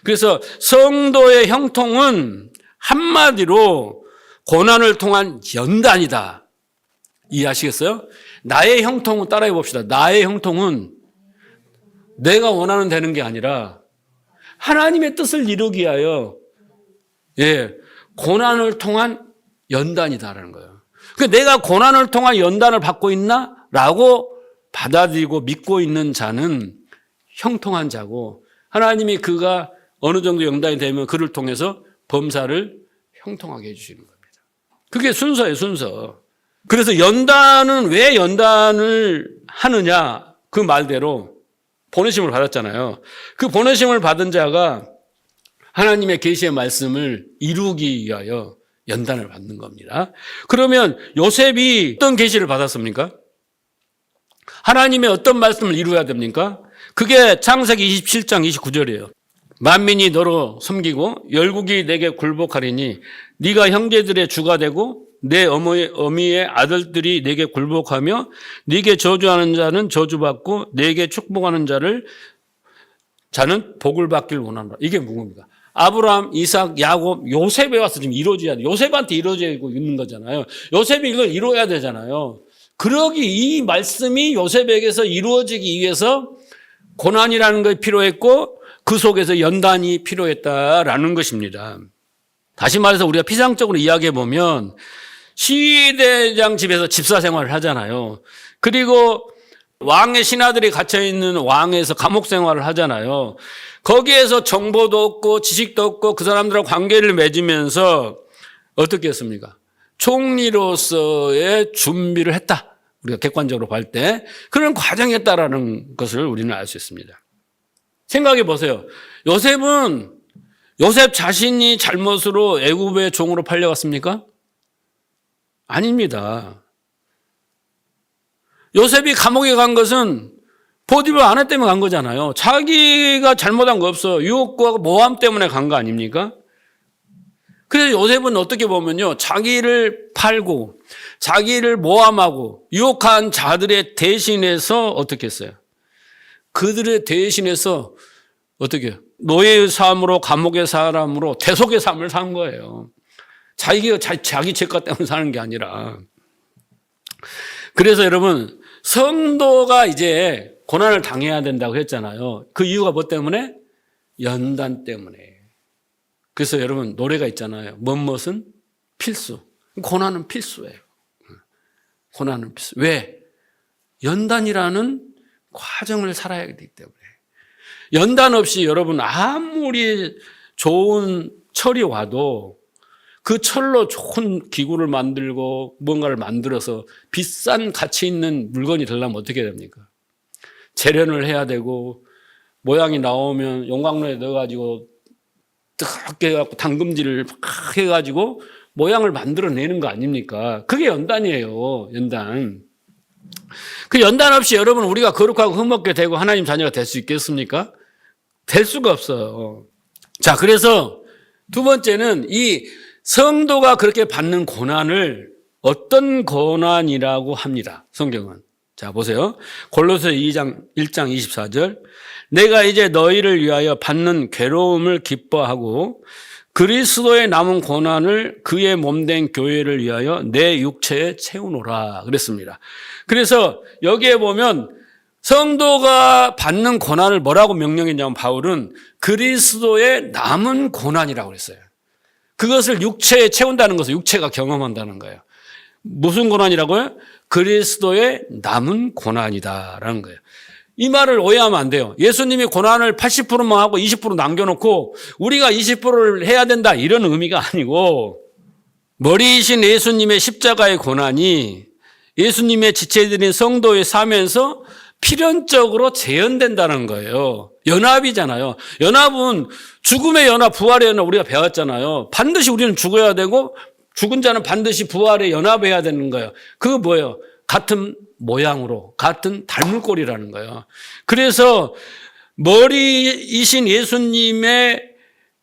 그래서 성도의 형통은 한마디로 고난을 통한 연단이다. 이해하시겠어요? 나의 형통은 따라해 봅시다. 나의 형통은 내가 원하는 되는 게 아니라 하나님의 뜻을 이루기 위하여 고난을 통한 연단이다라는 거예요. 그러니까 내가 고난을 통한 연단을 받고 있나? 라고 받아들이고 믿고 있는 자는 형통한 자고 하나님이 그가 어느 정도 연단이 되면 그를 통해서 범사를 형통하게 해주시는 겁니다. 그게 순서예요, 순서. 그래서 연단은 왜 연단을 하느냐? 그 말대로 보내심을 받았잖아요. 그 보내심을 받은 자가 하나님의 계시의 말씀을 이루기 위하여 연단을 받는 겁니다. 그러면 요셉이 어떤 계시를 받았습니까? 하나님의 어떤 말씀을 이루어야 됩니까? 그게 창세기 27장 29절이에요. 만민이 너로 섬기고 열국이 내게 굴복하리니 네가 형제들의 주가 되고 내 어미의 아들들이 내게 굴복하며 네게 저주하는 자는 저주받고 내게 축복하는 자는 복을 받길 원한다. 이게 뭡니까? 아브라함, 이삭, 야곱, 요셉에 와서 지금 이루어져야 돼. 요셉한테 이루어지고 있는 거잖아요. 요셉이 이걸 이루어야 되잖아요. 그러기 이 말씀이 요셉에게서 이루어지기 위해서 고난이라는 것이 필요했고 그 속에서 연단이 필요했다라는 것입니다. 다시 말해서 우리가 피상적으로 이야기해 보면 시대장 집에서 집사 생활을 하잖아요. 그리고 왕의 신하들이 갇혀있는 왕에서 감옥 생활을 하잖아요. 거기에서 정보도 없고 지식도 없고 그 사람들하고 관계를 맺으면서 어떻게 했습니까? 총리로서의 준비를 했다. 우리가 객관적으로 볼 때 그런 과정이었다라는 것을 우리는 알 수 있습니다. 생각해 보세요. 요셉 자신이 잘못으로 애굽의 종으로 팔려갔습니까? 아닙니다. 요셉이 감옥에 간 것은 보디발 아내 때문에 간 거잖아요. 자기가 잘못한 거 없어. 유혹과 모함 때문에 간 거 아닙니까? 그래서 요셉은 어떻게 보면요. 자기를 팔고 자기를 모함하고 유혹한 자들의 대신해서 어떻게 했어요? 그들의 대신해서 어떻게 해요? 노예의 삶으로 감옥의 사람으로 대속의 삶을 산 거예요. 자기가 자기 죄가 때문에 사는 게 아니라. 그래서 여러분 성도가 이제 고난을 당해야 된다고 했잖아요. 그 이유가 뭐 때문에? 연단 때문에. 그래서 여러분 노래가 있잖아요. 무엇은 필수. 고난은 필수예요. 고난은 필수. 왜? 연단이라는 과정을 살아야 되기 때문에. 연단 없이 여러분 아무리 좋은 철이 와도 그 철로 좋은 기구를 만들고 뭔가를 만들어서 비싼 가치 있는 물건이 되려면 어떻게 됩니까? 재련을 해야 되고 모양이 나오면 용광로에 넣어가지고 뜨겁게 해갖고 담금질을 막 해가지고 모양을 만들어내는 거 아닙니까? 그게 연단이에요. 연단. 그 연단 없이 여러분 우리가 거룩하고 흠없게 되고 하나님 자녀가 될 수 있겠습니까? 될 수가 없어요. 자, 그래서 두 번째는 이 성도가 그렇게 받는 고난을 어떤 고난이라고 합니다. 성경은. 자, 보세요. 골로새 1장 24절. 내가 이제 너희를 위하여 받는 괴로움을 기뻐하고 그리스도의 남은 고난을 그의 몸된 교회를 위하여 내 육체에 채우노라 그랬습니다. 그래서 여기에 보면 성도가 받는 고난을 뭐라고 명령했냐면 바울은 그리스도의 남은 고난이라고 그랬어요. 그것을 육체에 채운다는 것은 육체가 경험한다는 거예요. 무슨 고난이라고요? 그리스도의 남은 고난이다라는 거예요. 이 말을 오해하면 안 돼요. 예수님이 고난을 80%만 하고 20% 남겨놓고 우리가 20%를 해야 된다 이런 의미가 아니고 머리이신 예수님의 십자가의 고난이 예수님의 지체들인 성도의 삶에서 필연적으로 재현된다는 거예요. 연합이잖아요. 연합은 죽음의 연합, 부활의 연합 우리가 배웠잖아요. 반드시 우리는 죽어야 되고 죽은 자는 반드시 부활에 연합해야 되는 거예요. 그거 뭐예요? 같은 모양으로, 같은 닮을 꼴이라는 거예요. 그래서 머리이신 예수님의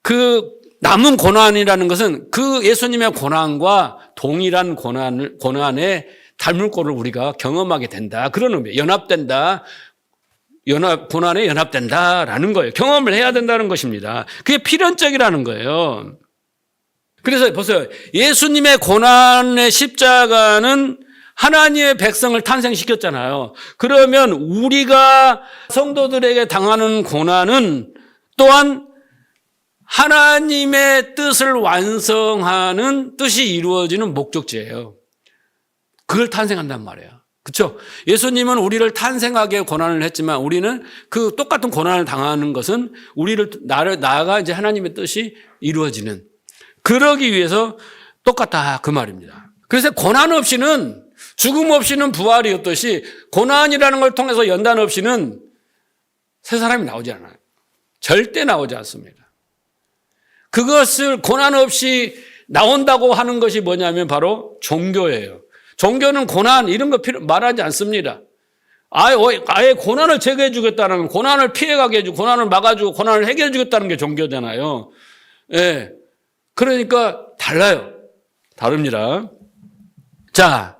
그 남은 고난이라는 것은 그 예수님의 고난과 동일한 고난의 닮을 꼴을 우리가 경험하게 된다. 그런 의미예요. 연합된다. 고난에 연합된다라는 거예요. 경험을 해야 된다는 것입니다. 그게 필연적이라는 거예요. 그래서 보세요. 예수님의 고난의 십자가는 하나님의 백성을 탄생시켰잖아요. 그러면 우리가 성도들에게 당하는 고난은 또한 하나님의 뜻을 완성하는 뜻이 이루어지는 목적지예요. 그걸 탄생한단 말이에요. 그렇죠? 예수님은 우리를 탄생하게 고난을 했지만 우리는 그 똑같은 고난을 당하는 것은 나아가 이제 하나님의 뜻이 이루어지는, 그러기 위해서 똑같다 그 말입니다. 그래서 고난 없이는, 죽음 없이는 부활이 없듯이 고난이라는 걸 통해서 연단 없이는 새 사람이 나오지 않아요. 절대 나오지 않습니다. 그것을 고난 없이 나온다고 하는 것이 뭐냐면 바로 종교예요. 종교는 고난 이런 거 말하지 않습니다. 아예 고난을 제거해 주겠다는, 고난을 피해가게 해주고 고난을 막아주고 고난을 해결해 주겠다는 게 종교잖아요. 예. 그러니까 달라요. 다릅니다. 자,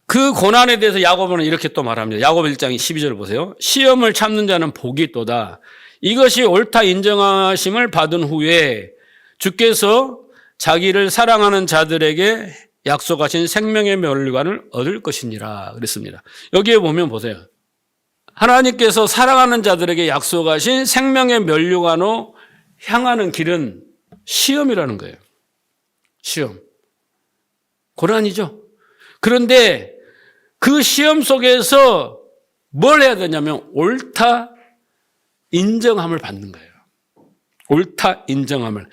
그 고난에 대해서 야고보는 이렇게 또 말합니다. 야고보 1장 12절 보세요. 시험을 참는 자는 복이 있도다. 이것이 옳다 인정하심을 받은 후에 주께서 자기를 사랑하는 자들에게 약속하신 생명의 멸류관을 얻을 것이니라 그랬습니다. 여기에 보면 보세요. 하나님께서 사랑하는 자들에게 약속하신 생명의 멸류관으로 향하는 길은 시험이라는 거예요. 시험. 고난이죠. 그런데 그 시험 속에서 뭘 해야 되냐면 옳다 인정함을 받는 거예요. 옳다 인정함을.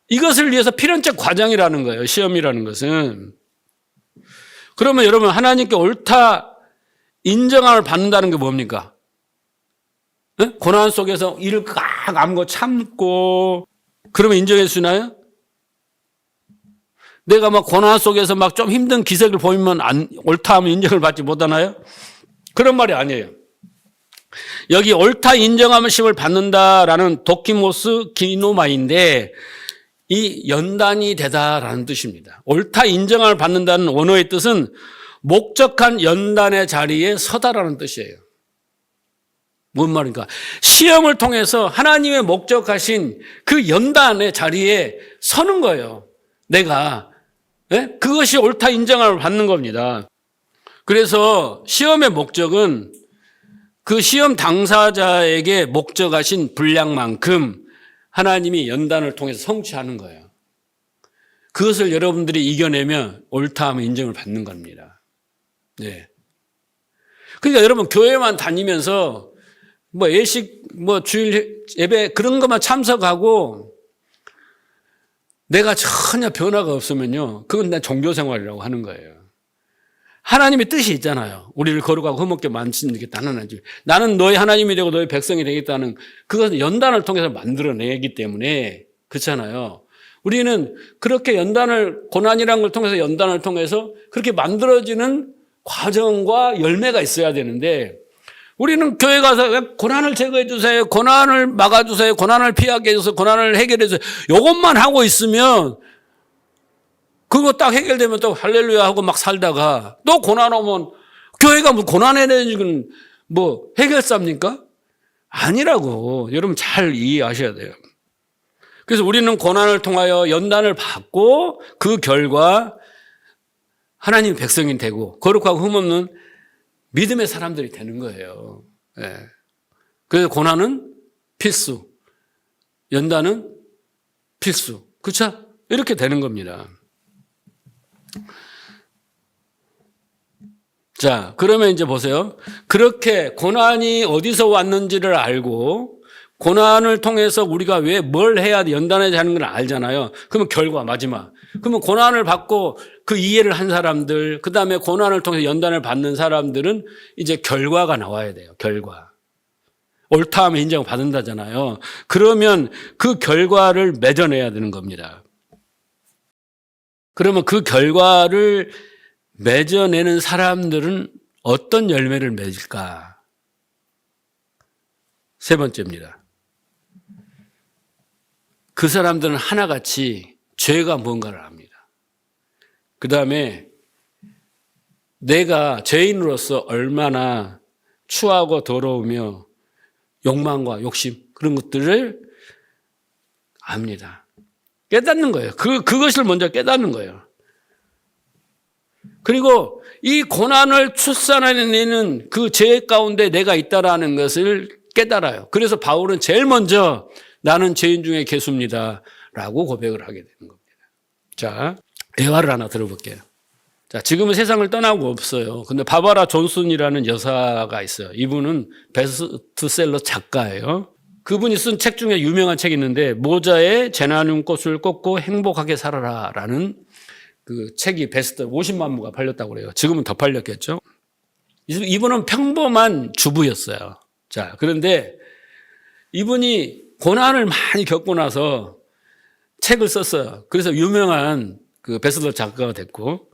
이것을 위해서 필연적 과정이라는 거예요. 시험이라는 것은. 그러면 여러분 하나님께 옳다 인정함을 받는다는 게 뭡니까? 네? 고난 속에서 이를 꽉 안고 참고 그러면 인정해 주나요? 내가 막 고난 속에서 막 좀 힘든 기색을 보이면 옳다 하면 인정을 받지 못하나요? 그런 말이 아니에요. 여기 옳다 인정함을 받는다라는 도키모스 기노마인데 이 연단이 되다라는 뜻입니다. 옳다 인정함을 받는다는 원어의 뜻은 목적한 연단의 자리에 서다라는 뜻이에요. 뭔 말인가? 시험을 통해서 하나님의 목적하신 그 연단의 자리에 서는 거예요. 내가. 네? 그것이 옳다 인정함을 받는 겁니다. 그래서 시험의 목적은 그 시험 당사자에게 목적하신 분량만큼 하나님이 연단을 통해서 성취하는 거예요. 그것을 여러분들이 이겨내면 옳다 하면 인정을 받는 겁니다. 네. 그러니까 여러분 교회만 다니면서 예식, 주일 예배 그런 것만 참석하고 내가 전혀 변화가 없으면요. 그건 내 종교생활이라고 하는 거예요. 하나님의 뜻이 있잖아요. 우리를 거룩하고 흠없게 만지겠다는 하나님. 나는 너의 하나님이 되고 너의 백성이 되겠다는 그것은 연단을 통해서 만들어내기 때문에 그렇잖아요. 우리는 그렇게 고난이라는 걸 통해서 연단을 통해서 그렇게 만들어지는 과정과 열매가 있어야 되는데 우리는 교회 가서 고난을 제거해 주세요. 고난을 막아 주세요. 고난을 피하게 해줘서 고난을 해결해 주세요. 이것만 하고 있으면 그거 딱 해결되면 또 할렐루야 하고 막 살다가 또 고난 오면 교회가 고난에 대한 해결사입니까? 아니라고. 여러분 잘 이해하셔야 돼요. 그래서 우리는 고난을 통하여 연단을 받고 그 결과 하나님 백성이 되고 거룩하고 흠없는 믿음의 사람들이 되는 거예요. 네. 그래서 고난은 필수, 연단은 필수. 그렇죠? 이렇게 되는 겁니다. 자, 그러면 이제 보세요. 그렇게 고난이 어디서 왔는지를 알고 고난을 통해서 우리가 뭘 해야 연단해야 하는 걸 알잖아요. 그러면 결과 마지막 그러면 고난을 받고 그 이해를 한 사람들, 그 다음에 고난을 통해서 연단을 받는 사람들은 이제 결과가 나와야 돼요. 결과. 옳다 하면 인정을 받는다잖아요. 그러면 그 결과를 맺어내야 되는 겁니다. 그러면 그 결과를 맺어내는 사람들은 어떤 열매를 맺을까? 세 번째입니다. 그 사람들은 하나같이 죄가 뭔가를 압니다. 그 다음에 내가 죄인으로서 얼마나 추하고 더러우며 욕망과 욕심 그런 것들을 압니다. 깨닫는 거예요. 그것을 먼저 깨닫는 거예요. 그리고 이 고난을 출산해내는 그 죄 가운데 내가 있다라는 것을 깨달아요. 그래서 바울은 제일 먼저 나는 죄인 중에 괴수입니다 라고 고백을 하게 되는 겁니다. 자, 대화를 하나 들어볼게요. 자, 지금은 세상을 떠나고 없어요. 근데 바바라 존슨이라는 여사가 있어요. 이분은 베스트셀러 작가예요. 그분이 쓴 책 중에 유명한 책이 있는데 모자에 제나늄 꽃을 꽂고 행복하게 살아라라는 그 책이 베스트 50만 부가 팔렸다고 그래요. 지금은 더 팔렸겠죠. 이분은 평범한 주부였어요. 자, 그런데 이분이 고난을 많이 겪고 나서 책을 썼어요. 그래서 유명한 그 베스트셀러 작가가 됐고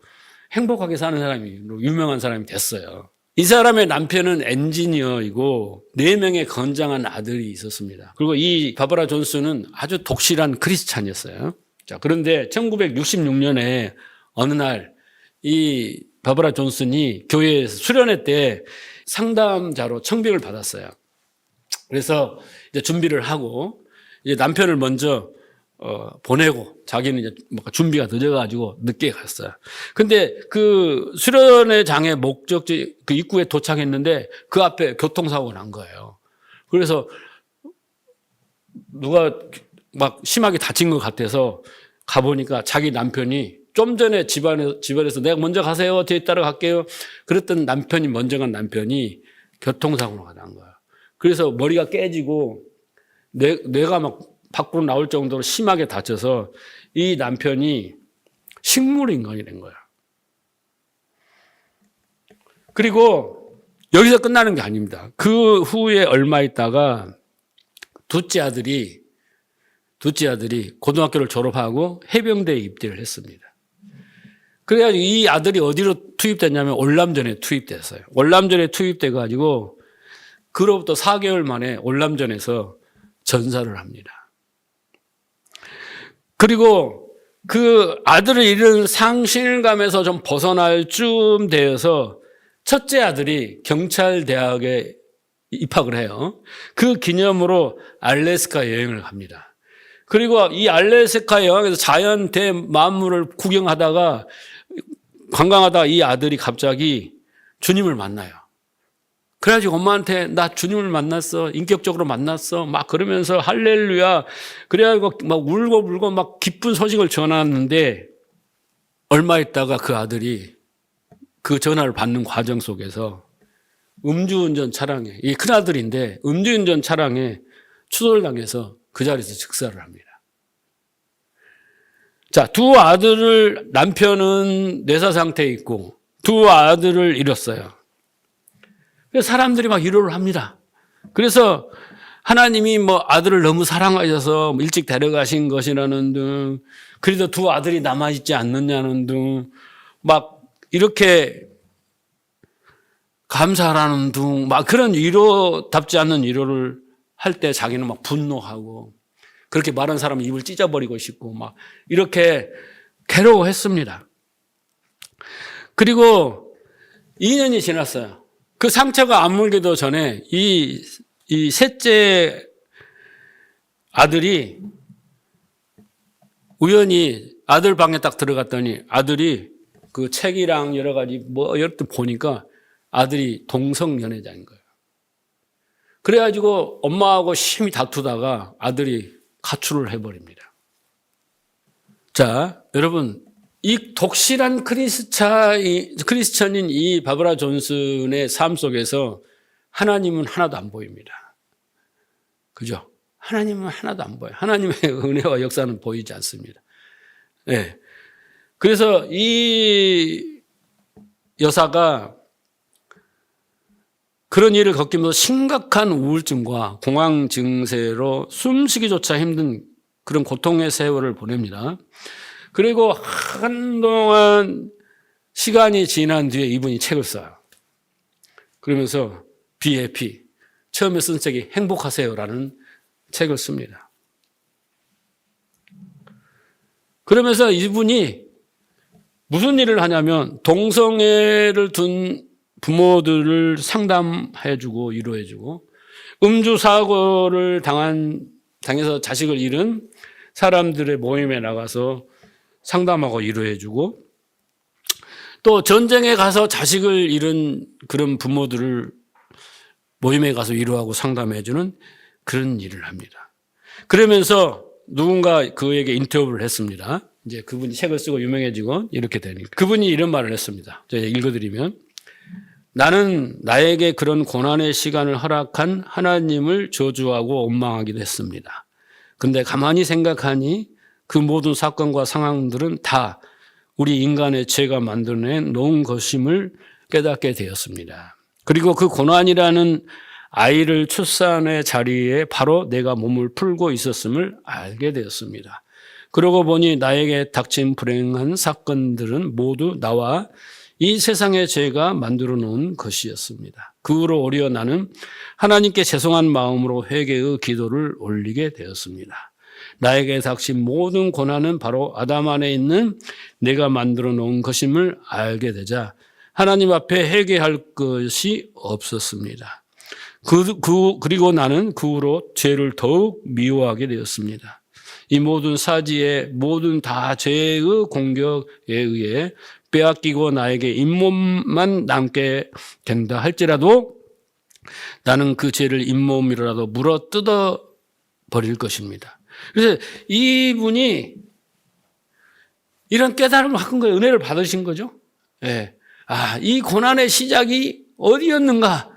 행복하게 사는 사람이 유명한 사람이 됐어요. 이 사람의 남편은 엔지니어이고 4명의 건장한 아들이 있었습니다. 그리고 이 바바라 존슨은 아주 독실한 크리스찬이었어요. 자, 그런데 1966년에 어느 날 이 바바라 존슨이 교회에서 수련회 때 상담자로 청빙을 받았어요. 그래서 이제 준비를 하고 이제 남편을 먼저 보내고 자기는 이제 뭔가 준비가 늦어가지고 늦게 갔어요. 근데 그 수련회 장의 목적지 그 입구에 도착했는데 그 앞에 교통사고가 난 거예요. 그래서 누가 막 심하게 다친 것 같아서 가보니까 자기 남편이 좀 전에 집안에서 내가 먼저 가세요. 뒤에 따라갈게요. 그랬던 남편이 먼저 간 남편이 교통사고가 난 거예요. 그래서 머리가 깨지고 뇌가 막 밖으로 나올 정도로 심하게 다쳐서 이 남편이 식물인간이 된 거야. 그리고 여기서 끝나는 게 아닙니다. 그 후에 얼마 있다가 둘째 아들이 고등학교를 졸업하고 해병대에 입대를 했습니다. 그래가지고 이 아들이 어디로 투입됐냐면 월남전에 투입됐어요. 월남전에 투입돼가지고 그로부터 4개월 만에 월남전에서 전사를 합니다. 그리고 그 아들을 잃은 상실감에서 좀 벗어날 쯤 되어서 첫째 아들이 경찰대학에 입학을 해요. 그 기념으로 알래스카 여행을 갑니다. 그리고 이 알래스카 여행에서 자연 대만물을 구경하다가 관광하다가 이 아들이 갑자기 주님을 만나요. 그래가지고 엄마한테 나 주님을 만났어. 인격적으로 만났어. 막 그러면서 할렐루야. 그래가지고 막 울고 막 기쁜 소식을 전하는데 얼마 있다가 그 아들이 그 전화를 받는 과정 속에서 음주운전 차량에, 이 큰아들인데 음주운전 차량에 추돌당해서 그 자리에서 즉사를 합니다. 자, 두 아들을 남편은 뇌사 상태에 있고 두 아들을 잃었어요. 그래서 사람들이 막 위로를 합니다. 그래서 하나님이 뭐 아들을 너무 사랑하셔서 일찍 데려가신 것이라는 등, 그래도 두 아들이 남아있지 않느냐는 등, 막 이렇게 감사하라는 등, 막 그런 위로답지 않는 위로를 할 때 자기는 막 분노하고, 그렇게 말한 사람은 입을 찢어버리고 싶고, 막 이렇게 괴로워했습니다. 그리고 2년이 지났어요. 그 상처가 아물기도 전에 이 셋째 아들이 우연히 아들 방에 딱 들어갔더니 아들이 그 책이랑 여러 가지 뭐 여러 때 보니까 아들이 동성 연애자인 거예요. 그래가지고 엄마하고 심히 다투다가 아들이 가출을 해버립니다. 자, 여러분, 이 독실한 크리스천인 이 바바라 존슨의 삶 속에서 하나님은 하나도 안 보입니다. 그죠? 하나님은 하나도 안 보여요. 하나님의 은혜와 역사는 보이지 않습니다. 네. 그래서 이 여사가 그런 일을 겪으면서 심각한 우울증과 공황 증세로 숨쉬기조차 힘든 그런 고통의 세월을 보냅니다. 그리고 한동안 시간이 지난 뒤에 이분이 책을 써요. 그러면서 Be happy. 처음에 쓴 책이 행복하세요라는 책을 씁니다. 그러면서 이분이 무슨 일을 하냐면 동성애를 둔 부모들을 상담해주고 위로해주고 음주사고를 당해서 자식을 잃은 사람들의 모임에 나가서 상담하고 위로해주고 또 전쟁에 가서 자식을 잃은 그런 부모들을 모임에 가서 위로하고 상담해주는 그런 일을 합니다. 그러면서 누군가 그에게 인터뷰를 했습니다. 이제 그분이 책을 쓰고 유명해지고 이렇게 되니까 그분이 이런 말을 했습니다. 제가 읽어드리면 나는 나에게 그런 고난의 시간을 허락한 하나님을 저주하고 원망하기도 했습니다. 근데 가만히 생각하니 그 모든 사건과 상황들은 다 우리 인간의 죄가 만들어낸 놓은 것임을 깨닫게 되었습니다. 그리고 그 고난이라는 아이를 출산의 자리에 바로 내가 몸을 풀고 있었음을 알게 되었습니다. 그러고 보니 나에게 닥친 불행한 사건들은 모두 나와 이 세상의 죄가 만들어 놓은 것이었습니다. 그 후로 오히려 나는 하나님께 죄송한 마음으로 회개의 기도를 올리게 되었습니다. 나에게 닥친 모든 고난은 바로 아담 안에 있는 내가 만들어 놓은 것임을 알게 되자 하나님 앞에 회개할 것이 없었습니다. 그리고 나는 그 후로 죄를 더욱 미워하게 되었습니다. 이 모든 사지의 모든 다 죄의 공격에 의해 빼앗기고 나에게 잇몸만 남게 된다 할지라도 나는 그 죄를 잇몸이라도 물어 뜯어 버릴 것입니다. 그래서 이분이 이런 깨달음을 한 거예요. 은혜를 받으신 거죠. 예. 아, 이 고난의 시작이 어디였는가?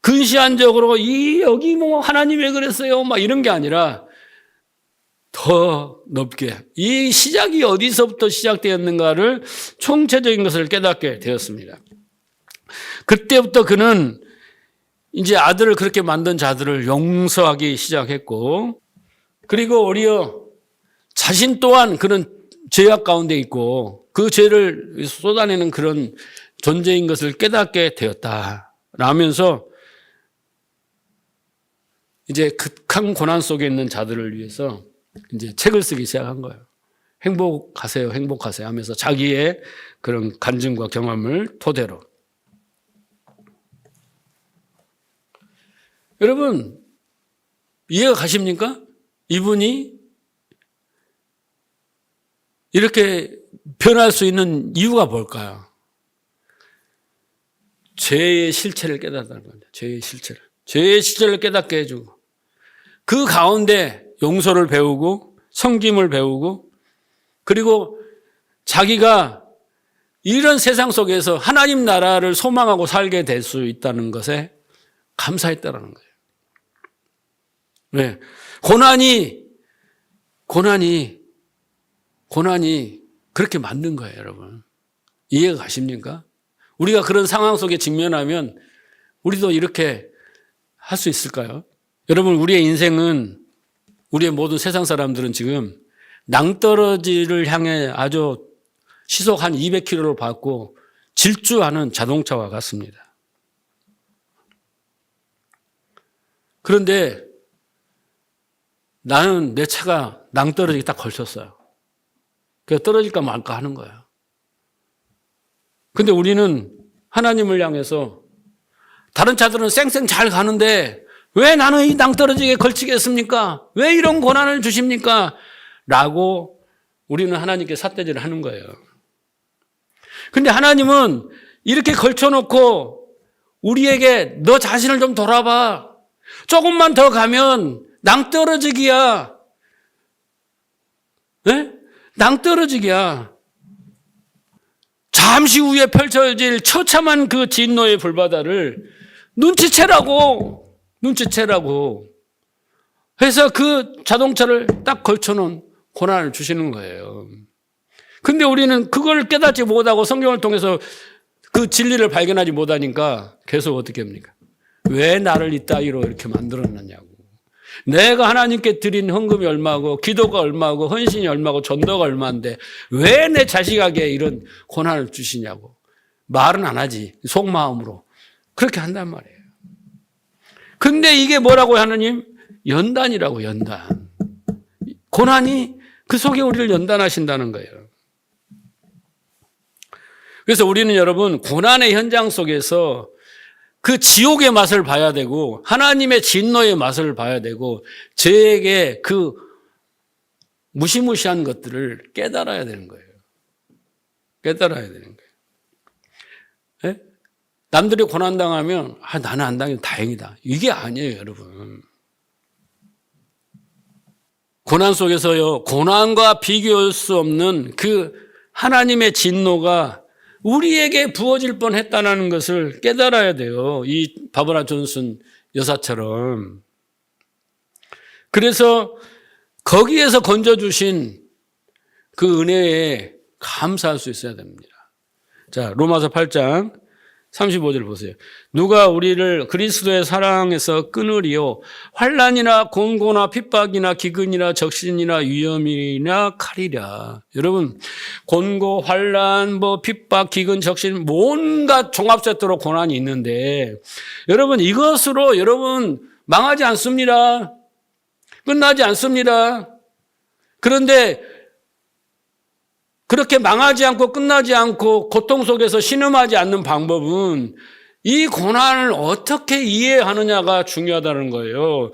근시안적으로 여기 뭐 하나님 왜 그랬어요? 막 이런 게 아니라 더 높게 이 시작이 어디서부터 시작되었는가를 총체적인 것을 깨닫게 되었습니다. 그때부터 그는 이제 아들을 그렇게 만든 자들을 용서하기 시작했고 그리고 오히려 자신 또한 그런 죄악 가운데 있고 그 죄를 쏟아내는 그런 존재인 것을 깨닫게 되었다라면서 이제 극한 고난 속에 있는 자들을 위해서 이제 책을 쓰기 시작한 거예요. 행복하세요, 행복하세요 하면서 자기의 그런 간증과 경험을 토대로. 여러분, 이해가 가십니까? 이분이 이렇게 변할 수 있는 이유가 뭘까요? 죄의 실체를 깨닫는 겁니다. 죄의 실체를. 죄의 실체를 깨닫게 해주고 그 가운데 용서를 배우고 섬김을 배우고 그리고 자기가 이런 세상 속에서 하나님 나라를 소망하고 살게 될 수 있다는 것에 감사했다는 거예요. 왜? 고난이 그렇게 만든 거예요, 여러분. 이해가 가십니까? 우리가 그런 상황 속에 직면하면 우리도 이렇게 할 수 있을까요? 여러분, 우리의 인생은 우리의 모든 세상 사람들은 지금 낭떠러지를 향해 아주 시속 한 200km를 밟고 질주하는 자동차와 같습니다. 그런데 나는 내 차가 낭떠러지에 딱 걸쳤어요. 그래서 떨어질까 말까 하는 거예요. 근데 우리는 하나님을 향해서 다른 차들은 쌩쌩 잘 가는데 왜 나는 이 낭떠러지에 걸치겠습니까? 왜 이런 고난을 주십니까? 라고 우리는 하나님께 삿대질을 하는 거예요. 근데 하나님은 이렇게 걸쳐놓고 우리에게 너 자신을 좀 돌아봐. 조금만 더 가면 낭떠러지기야. 네? 낭떠러지기야. 잠시 후에 펼쳐질 처참한 그 진노의 불바다를 눈치채라고 해서 그 자동차를 딱 걸쳐놓은 고난을 주시는 거예요. 근데 우리는 그걸 깨닫지 못하고 성경을 통해서 그 진리를 발견하지 못하니까 계속 어떻게 합니까? 왜 나를 이따위로 이렇게 만들었느냐고. 내가 하나님께 드린 헌금이 얼마고 기도가 얼마고 헌신이 얼마고 전도가 얼마인데 왜 내 자식에게 이런 고난을 주시냐고. 말은 안 하지. 속마음으로. 그렇게 한단 말이에요. 근데 이게 뭐라고 하느님? 연단이라고, 연단. 고난이 그 속에 우리를 연단하신다는 거예요. 그래서 우리는 여러분 고난의 현장 속에서 그 지옥의 맛을 봐야 되고 하나님의 진노의 맛을 봐야 되고 죄에게 그 무시무시한 것들을 깨달아야 되는 거예요. 깨달아야 되는 거예요. 네? 남들이 고난당하면 나는 안 당해도 다행이다. 이게 아니에요, 여러분. 고난 속에서요, 고난과 비교할 수 없는 그 하나님의 진노가 우리에게 부어질 뻔했다는 것을 깨달아야 돼요. 이 바버라 존슨 여사처럼. 그래서 거기에서 건져주신 그 은혜에 감사할 수 있어야 됩니다. 자, 로마서 8장 35절 보세요. 누가 우리를 그리스도의 사랑에서 끊으리요? 환난이나 곤고나 핍박이나 기근이나 적신이나 위험이나 칼이랴. 여러분, 곤고, 환난, 핍박, 기근, 적신 온갖 종합 세트로 고난이 있는데 여러분 이것으로 여러분 망하지 않습니다. 끝나지 않습니다. 그런데 그렇게 망하지 않고 끝나지 않고 고통 속에서 신음하지 않는 방법은 이 고난을 어떻게 이해하느냐가 중요하다는 거예요.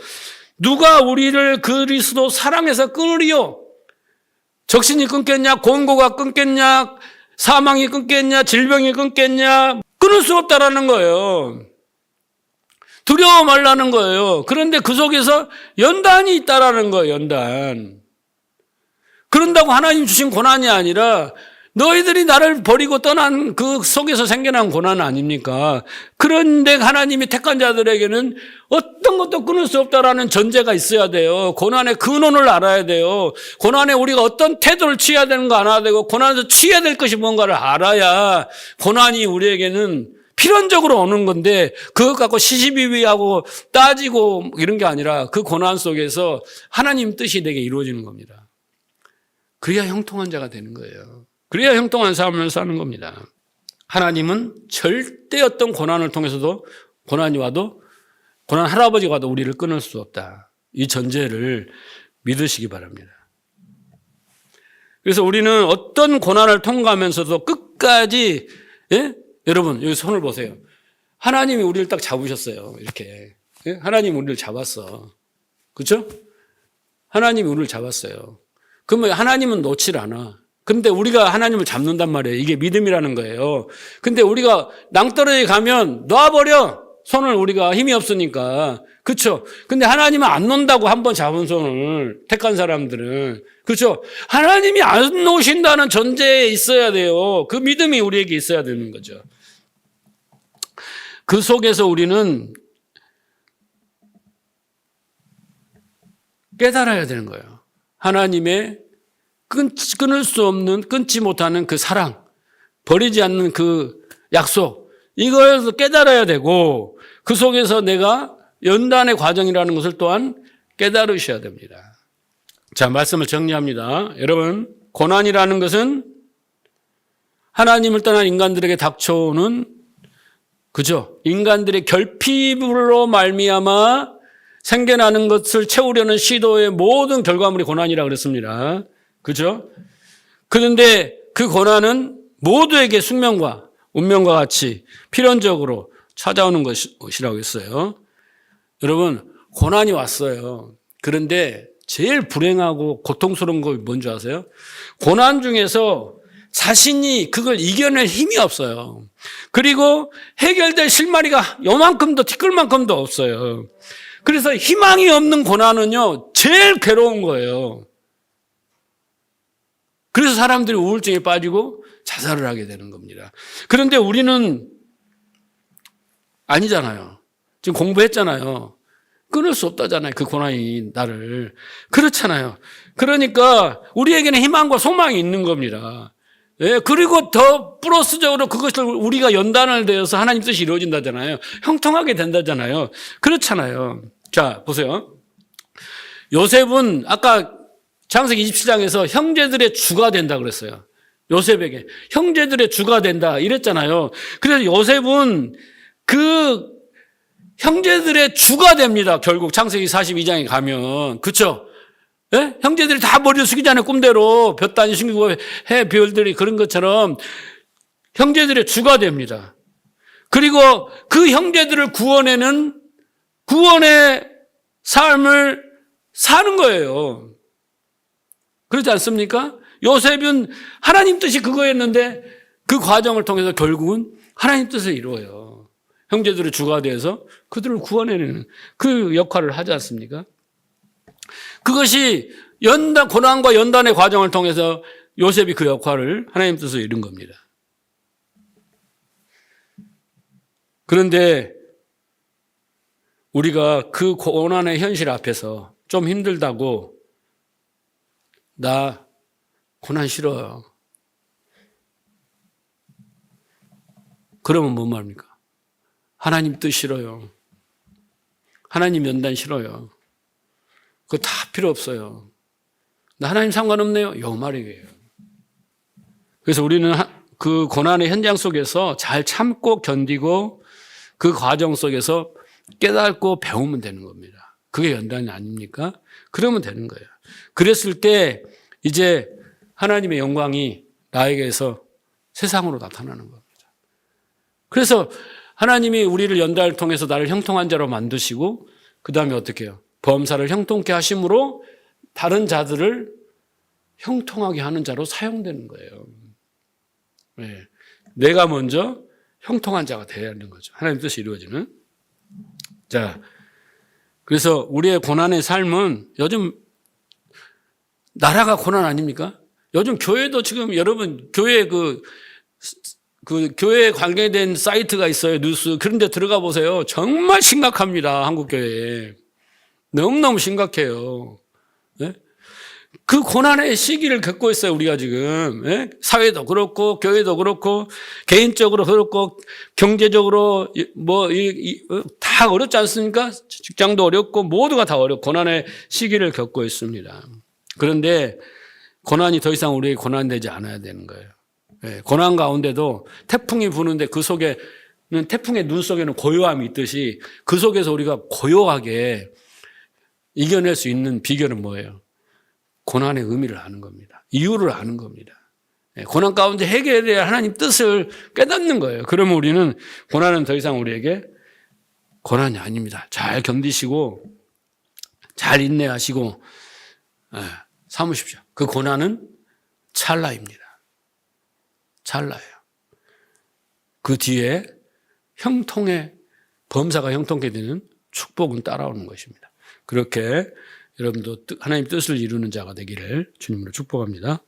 누가 우리를 그리스도 사랑해서 끊으리요? 적신이 끊겠냐? 곤고가 끊겠냐? 사망이 끊겠냐? 질병이 끊겠냐? 끊을 수 없다라는 거예요. 두려워 말라는 거예요. 그런데 그 속에서 연단이 있다라는 거예요. 연단. 그런다고 하나님 주신 고난이 아니라 너희들이 나를 버리고 떠난 그 속에서 생겨난 고난 아닙니까? 그런데 하나님이 택한 자들에게는 어떤 것도 끊을 수 없다라는 전제가 있어야 돼요. 고난의 근원을 알아야 돼요. 고난에 우리가 어떤 태도를 취해야 되는 거 알아야 되고 고난에서 취해야 될 것이 뭔가를 알아야 고난이 우리에게는 필연적으로 오는 건데 그것 갖고 시시비비하고 따지고 이런 게 아니라 그 고난 속에서 하나님 뜻이 되게 이루어지는 겁니다. 그래야 형통한 자가 되는 거예요. 그래야 형통한 삶을 사는 겁니다. 하나님은 절대 어떤 고난을 통해서도 고난이 와도 고난 할아버지가 와도 우리를 끊을 수 없다. 이 전제를 믿으시기 바랍니다. 그래서 우리는 어떤 고난을 통과하면서도 끝까지 여러분 여기 손을 보세요. 하나님이 우리를 딱 잡으셨어요. 이렇게. 하나님이 우리를 잡았어. 그렇죠? 하나님이 우리를 잡았어요. 그러면 하나님은 놓질 않아. 그런데 우리가 하나님을 잡는단 말이에요. 이게 믿음이라는 거예요. 근데 우리가 낭떠러지 가면 놔버려. 손을 우리가 힘이 없으니까. 그렇죠? 근데 하나님은 안 놓는다고 한번 잡은 손을 택한 사람들은. 그렇죠? 하나님이 안 놓으신다는 전제에 있어야 돼요. 그 믿음이 우리에게 있어야 되는 거죠. 그 속에서 우리는 깨달아야 되는 거예요. 하나님의 끊을 수 없는, 끊지 못하는 그 사랑, 버리지 않는 그 약속, 이걸 깨달아야 되고 그 속에서 내가 연단의 과정이라는 것을 또한 깨달으셔야 됩니다. 자, 말씀을 정리합니다. 여러분, 고난이라는 것은 하나님을 떠난 인간들에게 닥쳐오는 그죠? 인간들의 결핍으로 말미암아 생겨나는 것을 채우려는 시도의 모든 결과물이 고난이라고 그랬습니다. 그죠? 그런데 그 고난은 모두에게 숙명과 운명과 같이 필연적으로 찾아오는 것이라고 했어요. 여러분, 고난이 왔어요. 그런데 제일 불행하고 고통스러운 거 뭔지 아세요? 고난 중에서 자신이 그걸 이겨낼 힘이 없어요. 그리고 해결될 실마리가 요만큼도 티끌만큼도 없어요. 그래서 희망이 없는 고난은요, 제일 괴로운 거예요. 그래서 사람들이 우울증에 빠지고 자살을 하게 되는 겁니다. 그런데 우리는 아니잖아요. 지금 공부했잖아요. 끊을 수 없다잖아요. 그 고난이 나를. 그렇잖아요. 그러니까 우리에게는 희망과 소망이 있는 겁니다. 예, 그리고 더 플러스적으로 그것을 우리가 연단을 되어서 하나님 뜻이 이루어진다잖아요. 형통하게 된다잖아요. 그렇잖아요. 자, 보세요. 요셉은 아까 창세기 27장에서 형제들의 주가 된다 그랬어요. 요셉에게 형제들의 주가 된다 이랬잖아요. 그래서 요셉은 그 형제들의 주가 됩니다. 결국 창세기 42장에 가면. 그렇죠? 예? 형제들이 다 머리를 숙이잖아요. 꿈대로 볕단이 숨기고 해 별들이 그런 것처럼 형제들의 주가 됩니다. 그리고 그 형제들을 구원해는 구원의 삶을 사는 거예요. 그렇지 않습니까? 요셉은 하나님 뜻이 그거였는데 그 과정을 통해서 결국은 하나님 뜻을 이루어요. 형제들의 주가 되어서 그들을 구원해내는 그 역할을 하지 않습니까? 그것이 고난과 연단의 과정을 통해서 요셉이 그 역할을 하나님 뜻을 이룬 겁니다. 그런데 우리가 그 고난의 현실 앞에서 좀 힘들다고 나 고난 싫어요. 그러면 뭔 말입니까? 하나님 뜻 싫어요. 하나님 연단 싫어요. 그거 다 필요 없어요. 나 하나님 상관없네요. 요 말이에요. 그래서 우리는 그 고난의 현장 속에서 잘 참고 견디고 그 과정 속에서 깨닫고 배우면 되는 겁니다. 그게 연단이 아닙니까? 그러면 되는 거예요. 그랬을 때 이제 하나님의 영광이 나에게서 세상으로 나타나는 겁니다. 그래서 하나님이 우리를 연단을 통해서 나를 형통한 자로 만드시고 그 다음에 어떻게 해요? 범사를 형통케 하심으로 다른 자들을 형통하게 하는 자로 사용되는 거예요. 네. 내가 먼저 형통한 자가 되어야 하는 거죠. 하나님 뜻이 이루어지는. 자, 그래서 우리의 고난의 삶은 요즘 나라가 고난 아닙니까? 요즘 교회도 지금 여러분 교회 그 교회에 관계된 사이트가 있어요. 뉴스. 그런 데 들어가 보세요. 정말 심각합니다. 한국 교회에. 너무너무 심각해요. 네? 그 고난의 시기를 겪고 있어요. 우리가 지금. 네? 사회도 그렇고 교회도 그렇고 개인적으로 그렇고 경제적으로 다 어렵지 않습니까? 직장도 어렵고 모두가 다 어렵고 고난의 시기를 겪고 있습니다. 그런데 고난이 더 이상 우리에게 고난되지 않아야 되는 거예요. 네, 고난 가운데도 태풍이 부는데 그 속에는 태풍의 눈 속에는 고요함이 있듯이 그 속에서 우리가 고요하게 이겨낼 수 있는 비결은 뭐예요? 고난의 의미를 아는 겁니다. 이유를 아는 겁니다. 네, 고난 가운데 해결해야 하나님 뜻을 깨닫는 거예요. 그러면 우리는 고난은 더 이상 우리에게 고난이 아닙니다. 잘 견디시고 잘 인내하시고 참으십시오. 그 고난은 찰나입니다. 찰나예요. 그 뒤에 범사가 형통케 되는 축복은 따라오는 것입니다. 그렇게 여러분도 하나님 뜻을 이루는 자가 되기를 주님으로 축복합니다.